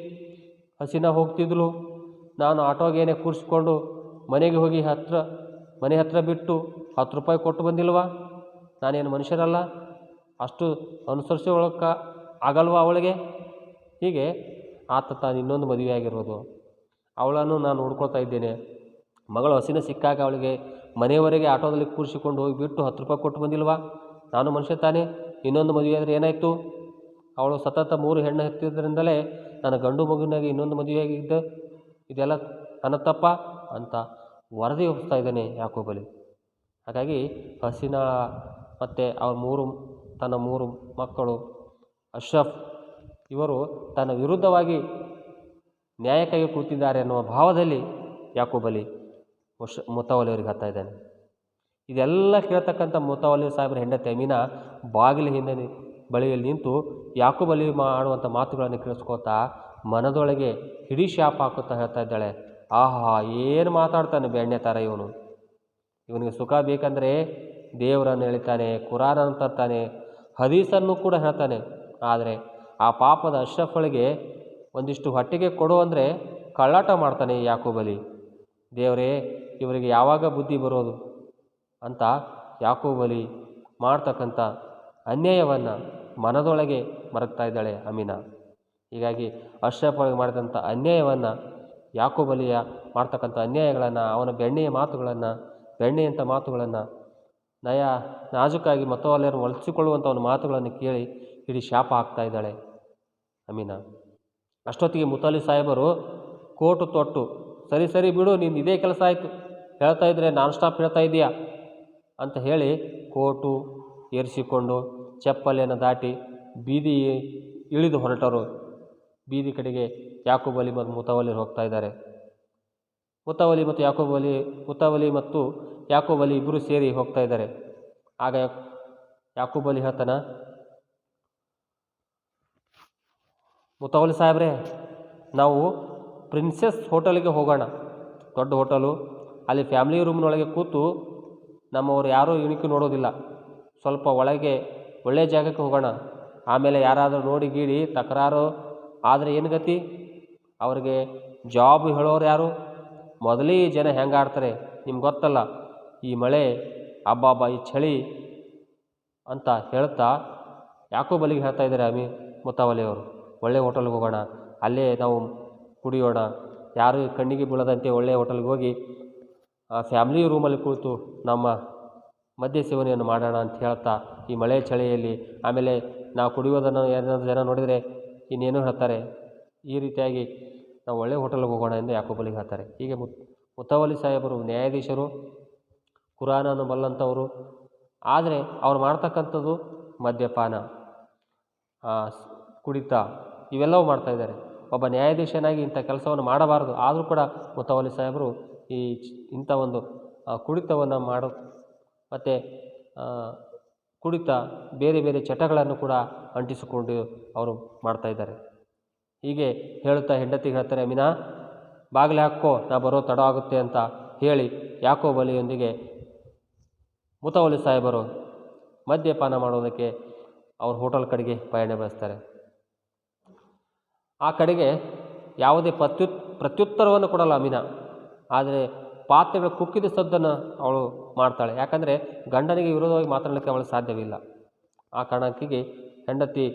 ಹಸಿನ ಹೋಗ್ತಿದ್ಲು, ನಾನು ಆಟೋಗೇನೆ ಕೂರಿಸ್ಕೊಂಡು ಮನೆಗೆ ಹೋಗಿ ಮನೆ ಹತ್ರ ಬಿಟ್ಟು 10 ರೂಪಾಯಿ ಕೊಟ್ಟು ಬಂದಿಲ್ವಾ, ನಾನೇನು ಮನುಷ್ಯರಲ್ಲ, ಅಷ್ಟು ಅನುಸರಿಸೋಳಕ್ಕೆ ಆಗಲ್ವಾ ಅವಳಿಗೆ. ಹೀಗೆ ಆತ ತಾನು ಇನ್ನೊಂದು ಮದುವೆ ಆಗಿರೋದು, ಅವಳನ್ನು ನಾನು ನೋಡ್ಕೊಳ್ತಾ ಇದ್ದೇನೆ. ಮಗಳು ಹಸಿನ ಸಿಕ್ಕಾಗ ಅವಳಿಗೆ ಮನೆಯವರೆಗೆ ಆಟೋದಲ್ಲಿ ಕೂರಿಸಿಕೊಂಡು ಹೋಗಿ ಬಿಟ್ಟು 10 ರೂಪಾಯಿ ಕೊಟ್ಟು ಬಂದಿಲ್ವಾ, ನಾನು ಮನುಷ್ಯ ತಾನೇ. ಇನ್ನೊಂದು ಮದುವೆ ಆದರೆ ಏನಾಯಿತು, ಅವಳು ಸತತ 3 ಹೆಣ್ಣು ಹತ್ತಿದ್ರಿಂದಲೇ ನನ್ನ ಗಂಡು ಮಗುವಿನಾಗಿ ಇನ್ನೊಂದು ಮದುವೆಯಾಗಿದ್ದ, ಇದೆಲ್ಲ ನನ್ನ ತಪ್ಪ ಅಂತ ವರದಿ ಒಪ್ಪಿಸ್ತಾ ಇದ್ದಾನೆ ಯಾಕೂಬ್ ಅಲಿ. ಹಾಗಾಗಿ ಹಸೀನಾ ಮತ್ತು ತನ್ನ 3 ಮಕ್ಕಳು ಅಶ್ರಫ್ ಇವರು ತನ್ನ ವಿರುದ್ಧವಾಗಿ ನ್ಯಾಯಕ್ಕಾಗಿ ಕೂತಿದ್ದಾರೆ ಅನ್ನುವ ಭಾವದಲ್ಲಿ ಯಾಕೂಬ್ ಅಲಿ ಮುತವಲ್ಲಿ ಅವರಿಗೆ ಹೇಳ್ತಾ ಇದ್ದಾನೆ. ಇದೆಲ್ಲ ಕೇಳ್ತಕ್ಕಂಥ ಮುತವಲ್ಲಿ ಸಾಹೇಬರ ಹೆಂಡತಿ ಅಮೀನಾ ಬಾಗಿಲ ಹಿಂದೆ ಬಳಿಯಲ್ಲಿ ನಿಂತು ಯಾಕೂಬ್ ಅಲಿ ಮಾಡುವಂಥ ಮಾತುಗಳನ್ನು ಕೇಳಿಸ್ಕೋತಾ ಮನದೊಳಗೆ ಹಿಡಿ ಶಾಪ ಹಾಕುತ್ತಾ ಹೇಳ್ತಾ ಇದ್ದಾಳೆ, ಆಹಾ ಏನು ಮಾತಾಡ್ತಾನೆ ಬೆಣ್ಣೆ ಥರ ಇವನಿಗೆ ಸುಖ ಬೇಕಂದರೆ ದೇವರನ್ನು ಹೇಳ್ತಾನೆ, ಕುರಾನನ್ನು ತರ್ತಾನೆ, ಹದೀಸನ್ನು ಕೂಡ ಹೇಳ್ತಾನೆ. ಆದರೆ ಆ ಪಾಪದ ಅಶ್ರಫಳಿಗೆ ಒಂದಿಷ್ಟು ಹೊಟ್ಟೆಗೆ ಕೊಡು ಅಂದರೆ ಕಳ್ಳಾಟ ಮಾಡ್ತಾನೆ ಯಾಕೂಬ್ ಅಲಿ. ದೇವರೇ ಇವರಿಗೆ ಯಾವಾಗ ಬುದ್ಧಿ ಬರೋದು ಅಂತ ಯಾಕೂಬ್ ಅಲಿ ಮಾಡ್ತಕ್ಕಂಥ ಅನ್ಯಾಯವನ್ನು ಮನದೊಳಗೆ ಮರಗ್ತಾ ಇದ್ದಾಳೆ ಅಮೀನಾ. ಹೀಗಾಗಿ ಅಶ್ರಫ್ ಒಳಗೆ ಮಾಡಿದಂಥ ಅನ್ಯಾಯವನ್ನು, ಯಾಕೂಬ್ ಅಲಿಯ ಮಾಡ್ತಕ್ಕಂಥ ಅನ್ಯಾಯಗಳನ್ನು, ಅವನ ಬೆಣ್ಣೆಯಂಥ ಮಾತುಗಳನ್ನು ನಾಜುಕಾಗಿ ಮುತವಲ್ಲಿಯನ್ನು ಒಲಿಸಿಕೊಳ್ಳುವಂಥ ಒಂದು ಮಾತುಗಳನ್ನು ಕೇಳಿ ಇಡೀ ಶಾಪ ಆಗ್ತಾ ಇದ್ದಾಳೆ ಅಮೀನಾ. ಅಷ್ಟೊತ್ತಿಗೆ ಮುತವಲ್ಲಿ ಸಾಹೇಬರು ಕೋಟು ತೊಟ್ಟು, ಸರಿ ಬಿಡು, ನಿಂದು ಇದೇ ಕೆಲಸ ಆಯಿತು, ಹೇಳ್ತಾ ಇದ್ರೆ ನಾನ್ ಸ್ಟಾಪ್ ಹೇಳ್ತಾ ಇದೆಯಾ ಅಂತ ಹೇಳಿ ಕೋಟು ಏರಿಸಿಕೊಂಡು ಚಪ್ಪಲಿಯನ್ನು ದಾಟಿ ಬೀದಿ ಇಳಿದು ಹೊರಟರು. ಬೀದಿ ಕಡೆಗೆ ಯಾಕೂಬ್ ಅಲಿ ಮತ್ತು ಮುತವಲ್ಲಿ ಹೋಗ್ತಾ ಇದ್ದಾರೆ. ಮುತವಲ್ಲಿ ಮತ್ತು ಯಾಕೂಬ್ ಅಲಿ ಇಬ್ಬರು ಸೇರಿ ಹೋಗ್ತಾ ಇದ್ದಾರೆ. ಆಗ ಯಾಕೂಬ್ ಅಲಿ ಹೇಳ್ತಾನ, ಮುತವಲ್ಲಿ ಸಾಹೇಬ್ರೆ, ನಾವು ಪ್ರಿನ್ಸೆಸ್ ಹೋಟೆಲ್ಗೆ ಹೋಗೋಣ, ದೊಡ್ಡ ಹೋಟೆಲು, ಅಲ್ಲಿ ಫ್ಯಾಮಿಲಿ ರೂಮ್ನೊಳಗೆ ಕೂತು ನಮ್ಮವರು ಯಾರೂ ಇಣಿಕೆ ನೋಡೋದಿಲ್ಲ, ಸ್ವಲ್ಪ ಒಳಗೆ ಒಳ್ಳೆಯ ಜಾಗಕ್ಕೆ ಹೋಗೋಣ. ಆಮೇಲೆ ಯಾರಾದರೂ ನೋಡಿ ಗೀಡಿ ತಕರಾರು ಆದರೆ ಏನು ಗತಿ, ಅವ್ರಿಗೆ ಜಾಬ್ ಹೇಳೋರು ಯಾರು, ಮೊದಲೇ ಜನ ಹೆಂಗೆ ಆಡ್ತಾರೆ ನಿಮ್ಗೆ ಗೊತ್ತಲ್ಲ, ಈ ಮಳೆ ಅಬ್ಬಾಬ್ಬ ಈ ಚಳಿ ಅಂತ ಹೇಳ್ತಾ ಯಾಕೂಬ್ ಅಲಿಗೆ ಹೇಳ್ತಾ ಇದ್ದಾರೆ ಮುತವಲ್ಲಿ ಅವರು. ಒಳ್ಳೆಯ ಹೋಟೆಲ್ಗೆ ಹೋಗೋಣ, ಅಲ್ಲೇ ನಾವು ಕುಡಿಯೋಣ, ಯಾರು ಕಣ್ಣಿಗೆ ಬೀಳದಂತೆ ಒಳ್ಳೆಯ ಹೋಟೆಲ್ಗೆ ಹೋಗಿ ಫ್ಯಾಮಿಲಿ ರೂಮಲ್ಲಿ ಕುಳಿತು ನಮ್ಮ ಮದ್ಯ ಸೇವನೆಯನ್ನು ಮಾಡೋಣ ಅಂತ ಹೇಳ್ತಾ ಈ ಮಳೆ ಚಳಿಯಲ್ಲಿ, ಆಮೇಲೆ ನಾವು ಕುಡಿಯೋದನ್ನು ಏನಾದರೂ ಜನ ನೋಡಿದರೆ ಇನ್ನೇನು ಹೇಳ್ತಾರೆ, ಈ ರೀತಿಯಾಗಿ ನಾವು ಒಳ್ಳೆಯ ಹೋಟೆಲ್ಗೆ ಹೋಗೋಣ ಎಂದು ಯಾಕೂಬ್ ಅಲಿಗೆ ಹೇಳ್ತಾರೆ. ಹೀಗೆ ಮುತವಲ್ಲಿ ಸಾಹೇಬರು ನ್ಯಾಯಾಧೀಶರು, ಕುರಾನನ್ನು ಬಲ್ಲಂಥವರು, ಆದರೆ ಅವ್ರು ಮಾಡ್ತಕ್ಕಂಥದ್ದು ಮದ್ಯಪಾನ, ಕುಡಿತ, ಇವೆಲ್ಲವೂ ಮಾಡ್ತಾಯಿದ್ದಾರೆ. ಒಬ್ಬ ನ್ಯಾಯಾಧೀಶನಾಗಿ ಇಂಥ ಕೆಲಸವನ್ನು ಮಾಡಬಾರದು. ಆದರೂ ಕೂಡ ಮುತವಲ್ಲಿ ಸಾಹೇಬರು ಇಂಥ ಒಂದು ಕುಡಿತವನ್ನು ಮತ್ತು ಕುಡಿತ ಬೇರೆ ಬೇರೆ ಚಟಗಳನ್ನು ಕೂಡ ಅಂಟಿಸಿಕೊಂಡು ಅವರು ಮಾಡ್ತಾಯಿದ್ದಾರೆ. ಹೀಗೆ ಹೇಳುತ್ತಾ ಹೆಂಡತಿಗೆ ಹೇಳ್ತಾರೆ, ಅಮೀನಾ ಬಾಗಿಲು ಹಾಕೋ, ನಾ ಬರೋ ತಡ ಆಗುತ್ತೆ ಅಂತ ಹೇಳಿ ಯಾಕೂಬ್ ಅಲಿಯೊಂದಿಗೆ ಮುತವಲ್ಲಿ ಸಾಹೇಬರು ಮದ್ಯಪಾನ ಮಾಡೋದಕ್ಕೆ ಅವ್ರ ಹೋಟೆಲ್ ಕಡೆಗೆ ಪಯಣ ಬೆಳೆಸ್ತಾರೆ. ಆ ಕಡೆಗೆ ಯಾವುದೇ ಪ್ರತ್ಯುತ್ತರವನ್ನು ಕೊಡಲ್ಲ ಅಮೀನಾ. ಆದರೆ ಪಾತ್ರೆಗಳು ಕುಕ್ಕಿದ ಸದ್ದನ್ನು ಅವಳು ಮಾಡ್ತಾಳೆ. ಯಾಕಂದರೆ ಗಂಡನಿಗೆ ವಿರೋಧವಾಗಿ ಮಾತನಾಡಲಿಕ್ಕೆ ಅವಳು ಸಾಧ್ಯವಿಲ್ಲ. ಆ ಕಾರಣಕ್ಕಾಗಿ ಹೆಂಡತಿ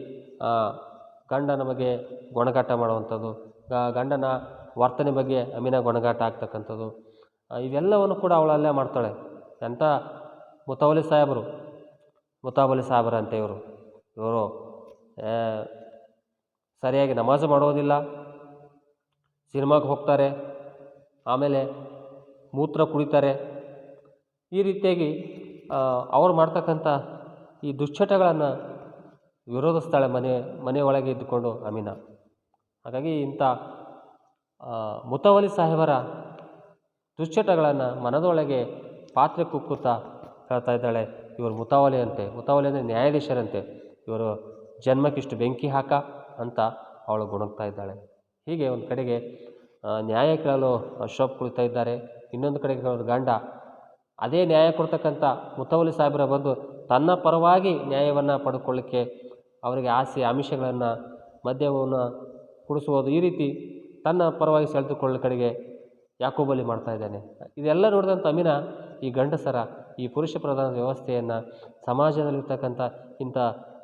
ಗಂಡನ ಬಗ್ಗೆ ಗೊಣಗಾಟ ಮಾಡುವಂಥದ್ದು, ಗಂಡನ ವರ್ತನೆ ಬಗ್ಗೆ ಅಮೀನಾ ಗೊಣಗಾಟ ಆಗ್ತಕ್ಕಂಥದ್ದು, ಇವೆಲ್ಲವನ್ನು ಕೂಡ ಅವಳಲ್ಲೇ ಮಾಡ್ತಾಳೆ. ಎಂಥ ಮುತಾವಲಿ ಸಾಹೇಬರಂತೆ ಇವರು ಸರಿಯಾಗಿ ನಮಾಜು ಮಾಡೋದಿಲ್ಲ, ಸಿನಿಮಾಗೆ ಹೋಗ್ತಾರೆ, ಆಮೇಲೆ ಮೂತ್ರ ಕುಡಿತಾರೆ. ಈ ರೀತಿಯಾಗಿ ಅವ್ರು ಮಾಡ್ತಕ್ಕಂಥ ಈ ದುಶ್ಚಟಗಳನ್ನು ವಿರೋಧಿಸ್ತಾಳೆ ಮನೆಯೊಳಗೆ ಇದ್ದುಕೊಂಡು ಅಮೀನಾ. ಹಾಗಾಗಿ ಇಂಥ ಮುತಾವಲಿ ಸಾಹೇಬರ ದುಶ್ಚಟಗಳನ್ನು ಮನದೊಳಗೆ ಪಾತ್ರೆ ಕುಕ್ಕುತ್ತಾ ಹೇಳ್ತಾ ಇದ್ದಾಳೆ, ಇವರು ಮುತಾವಲಿ ಅಂದರೆ ನ್ಯಾಯಾಧೀಶರಂತೆ, ಇವರು ಜನ್ಮಕ್ಕಿಷ್ಟು ಬೆಂಕಿ ಹಾಕ ಅಂತ ಅವಳು ಗುಣಗ್ತಾ ಇದ್ದಾಳೆ. ಹೀಗೆ ಒಂದು ಕಡೆಗೆ ನ್ಯಾಯ ಕೇಳಲು ಅಶ್ರಫ್ ಕುಳಿತಾ ಇದ್ದಾರೆ. ಇನ್ನೊಂದು ಕಡೆಗೆ ಅವ್ರ ಗಂಡ ಅದೇ ನ್ಯಾಯ ಕೊಡ್ತಕ್ಕಂಥ ಮುತಾವಲಿ ಸಾಹೇಬರ ಬಂದು ತನ್ನ ಪರವಾಗಿ ನ್ಯಾಯವನ್ನು ಪಡೆದುಕೊಳ್ಳಿಕ್ಕೆ ಅವರಿಗೆ ಆಸೆ ಆಮಿಷಗಳನ್ನು ಮದ್ಯವನ್ನು ಕುಡಿಸುವುದು, ಈ ರೀತಿ ತನ್ನ ಪರವಾಗಿ ಸೆಳೆದುಕೊಳ್ಳೋ ಕಡೆಗೆ ಯಾಕೋಬಲಿ ಮಾಡ್ತಾ ಇದ್ದಾನೆ. ಇದೆಲ್ಲ ನೋಡಿದಂಥ ಅಮೀನಾ ಈ ಗಂಡಸರ ಈ ಪುರುಷ ಪ್ರಧಾನ ವ್ಯವಸ್ಥೆಯನ್ನು, ಸಮಾಜದಲ್ಲಿರ್ತಕ್ಕಂಥ ಇಂಥ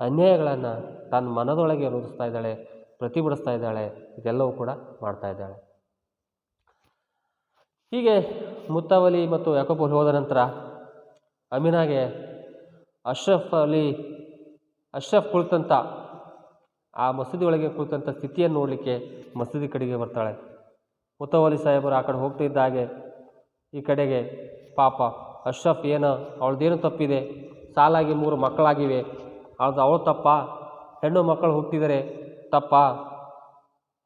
ಅನ್ಯಾಯಗಳನ್ನು ತನ್ನ ಮನದೊಳಗೆ ರೂಢಿಸ್ತಾ ಇದ್ದಾಳೆ, ಪ್ರತಿಭಟಿಸ್ತಾ ಇದ್ದಾಳೆ, ಇದೆಲ್ಲವೂ ಕೂಡ ಮಾಡ್ತಾ ಇದ್ದಾಳೆ. ಹೀಗೆ ಮುತಾವಲಿ ಮತ್ತು ಯಾಕೋಬಲಿ ಹೋದ ನಂತರ ಅಮೀನಾಗೆ ಅಶ್ರಫ್ ಕುಳಿತಂಥ ಆ ಮಸೀದಿ ಒಳಗೆ ಕುಳಿತಂಥ ಸ್ಥಿತಿಯನ್ನು ನೋಡಲಿಕ್ಕೆ ಮಸೀದಿ ಕಡೆಗೆ ಬರ್ತಾಳೆ. ಮುತಾವಲಿ ಸಾಹೇಬರು ಆ ಕಡೆ ಹೋಗ್ತಿದ್ದ ಹಾಗೆ ಈ ಕಡೆಗೆ ಪಾಪ ಅಶ್ರಫ್ ಅವಳದೇನು ತಪ್ಪಿದೆ, ಸಾಲಾಗಿ 3 ಮಕ್ಕಳಾಗಿವೆ, ಅವಳು ತಪ್ಪ, ಹೆಣ್ಣು ಮಕ್ಕಳು ಹುಟ್ಟಿದರೆ ತಪ್ಪ,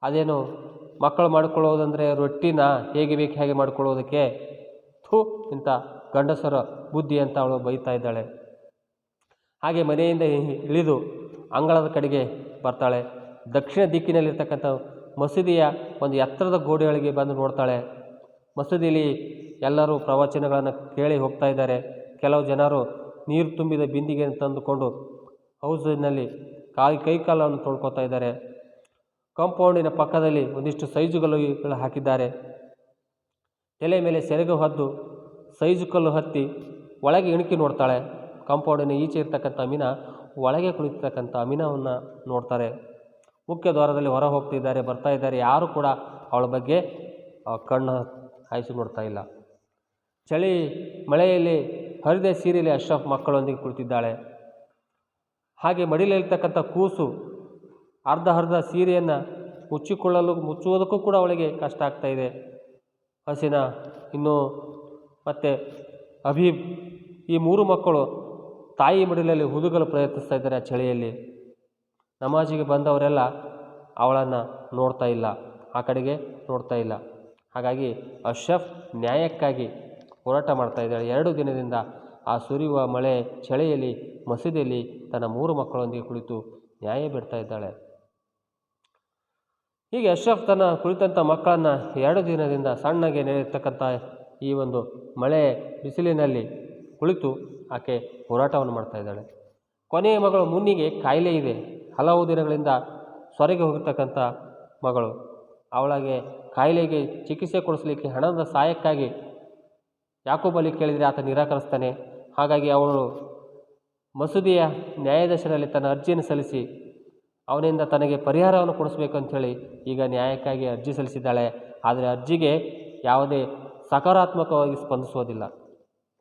ಅದೇನು ಮಕ್ಕಳು ಮಾಡಿಕೊಳ್ಳೋದಂದರೆ ರೊಟ್ಟಿನ ಹೇಗೆ ಬೇಕು ಹೇಗೆ ಮಾಡಿಕೊಳ್ಳೋದಕ್ಕೆ, ಇಂಥ ಗಂಡಸರ ಬುದ್ಧಿ ಅಂತ ಅವಳು ಬೈತಾ ಇದ್ದಾಳೆ. ಹಾಗೆ ಮನೆಯಿಂದ ಇಳಿದು ಅಂಗಳದ ಕಡೆಗೆ ಬರ್ತಾಳೆ. ದಕ್ಷಿಣ ದಿಕ್ಕಿನಲ್ಲಿರ್ತಕ್ಕಂಥ ಮಸೀದಿಯ ಒಂದು ಎತ್ತರದ ಗೋಡೆಯೊಳಗೆ ಬಂದು ನೋಡ್ತಾಳೆ. ಮಸೀದಿಯಲ್ಲಿ ಎಲ್ಲರೂ ಪ್ರವಚನಗಳನ್ನು ಕೇಳಿ ಹೋಗ್ತಾ ಇದ್ದಾರೆ. ಕೆಲವು ಜನರು ನೀರು ತುಂಬಿದ ಬಿಂದಿಗೆಯನ್ನು ತಂದುಕೊಂಡು ಹೌಸಿನಲ್ಲಿ ಕೈಕಾಲನ್ನು ತೊಳ್ಕೊತಾ ಇದ್ದಾರೆ. ಕಾಂಪೌಂಡಿನ ಪಕ್ಕದಲ್ಲಿ ಒಂದಿಷ್ಟು ಸೈಜುಗಳು ಹಾಕಿದ್ದಾರೆ. ತಲೆ ಮೇಲೆ ಸೆರಗು ಹೊದ್ದು ಸೈಜು ಕಲ್ಲು ಹತ್ತಿ ಒಳಗೆ ಇಣುಕಿ ನೋಡ್ತಾಳೆ. ಕಾಂಪೌಂಡಿನ ಈಚೆ ಇರ್ತಕ್ಕಂಥ ಅಮೀನಾ ಒಳಗೆ ಕುಳಿತಕ್ಕಂಥ ಅಮೀನಾವನ್ನು ನೋಡ್ತಾರೆ. ಮುಖ್ಯ ದ್ವಾರದಲ್ಲಿ ಹೊರ ಹೋಗ್ತಿದ್ದಾರೆ, ಬರ್ತಾ ಇದ್ದಾರೆ. ಯಾರೂ ಕೂಡ ಅವಳ ಬಗ್ಗೆ ಕಣ್ಣು ಹಾಯಿಸಿ ನೋಡ್ತಾ ಇಲ್ಲ. ಚಳಿ ಮಳೆಯಲ್ಲಿ ಹರಿದ ಸೀರೆಯಲ್ಲಿ ಅಶ್ರಫ್ ಮಕ್ಕಳೊಂದಿಗೆ ಕುಳಿತಿದ್ದಾಳೆ. ಹಾಗೆ ಮಡಿಲಿರ್ತಕ್ಕಂಥ ಕೂಸು ಅರ್ಧ ಸೀರೆಯನ್ನು ಮುಚ್ಚುವುದಕ್ಕೂ ಕೂಡ ಅವಳಿಗೆ ಕಷ್ಟ ಆಗ್ತಾ ಇದೆ. ಹಸಿನ ಇನ್ನು ಮತ್ತು ಅಬೀಬ್, ಈ 3 ಮಕ್ಕಳು ತಾಯಿ ಮಡಿಲಲ್ಲಿ ಹುದುಗಲು ಪ್ರಯತ್ನಿಸ್ತಾ ಇದ್ದಾರೆ ಆ ಚಳಿಯಲ್ಲಿ. ನಮಾಜಿಗೆ ಬಂದವರೆಲ್ಲ ಅವಳನ್ನು ನೋಡ್ತಾ ಇಲ್ಲ, ಆ ಕಡೆಗೆ ನೋಡ್ತಾ ಇಲ್ಲ. ಹಾಗಾಗಿ ಅಶ್ರಫ್ ನ್ಯಾಯಕ್ಕಾಗಿ ಹೋರಾಟ ಮಾಡ್ತಾ ಇದ್ದಾಳೆ. 2 ದಿನದಿಂದ ಆ ಸುರಿಯುವ ಮಳೆ ಚಳಿಯಲ್ಲಿ ಮಸೀದಿಯಲ್ಲಿ ತನ್ನ 3 ಮಕ್ಕಳೊಂದಿಗೆ ಕುಳಿತು ನ್ಯಾಯ ಬಿಡ್ತಾ ಇದ್ದಾಳೆ. ಹೀಗೆ ಅಶ್ರಫ್ ತನ್ನ ಕುಳಿತಂಥ ಮಕ್ಕಳನ್ನು 2 ದಿನದಿಂದ ಸಣ್ಣಗೆ ನಡೆಯತಕ್ಕಂಥ ಈ ಒಂದು ಮಳೆ ಬಿಸಿಲಿನಲ್ಲಿ ಕುಳಿತು ಆಕೆ ಹೋರಾಟವನ್ನು ಮಾಡ್ತಾ ಇದ್ದಾಳೆ. ಕೊನೆಯ ಮಗಳು ಮುನ್ನಿಗೆ ಕಾಯಿಲೆ ಇದೆ, ಹಲವು ದಿನಗಳಿಂದ ಸೊರಗಿ ಹೋಗಿರ್ತಕ್ಕಂಥ ಮಗಳು. ಅವಳಿಗೆ ಕಾಯಿಲೆಗೆ ಚಿಕಿತ್ಸೆ ಕೊಡಿಸಲಿಕ್ಕೆ ಹಣದ ಸಹಾಯಕ್ಕಾಗಿ ಯಾಕೋಬಲಿ ಕೇಳಿದರೆ ಆತ ನಿರಾಕರಿಸ್ತಾನೆ. ಹಾಗಾಗಿ ಅವಳು ಮಸೂದೆಯ ನ್ಯಾಯಾಧೀಶರಲ್ಲಿ ತನ್ನ ಅರ್ಜಿಯನ್ನು ಸಲ್ಲಿಸಿ ಅವನಿಂದ ತನಗೆ ಪರಿಹಾರವನ್ನು ಕೊಡಿಸಬೇಕು ಅಂಥೇಳಿ ಈಗ ನ್ಯಾಯಕ್ಕಾಗಿ ಅರ್ಜಿ ಸಲ್ಲಿಸಿದ್ದಾಳೆ. ಆದರೆ ಅರ್ಜಿಗೆ ಯಾವುದೇ ಸಕಾರಾತ್ಮಕವಾಗಿ ಸ್ಪಂದಿಸೋದಿಲ್ಲ.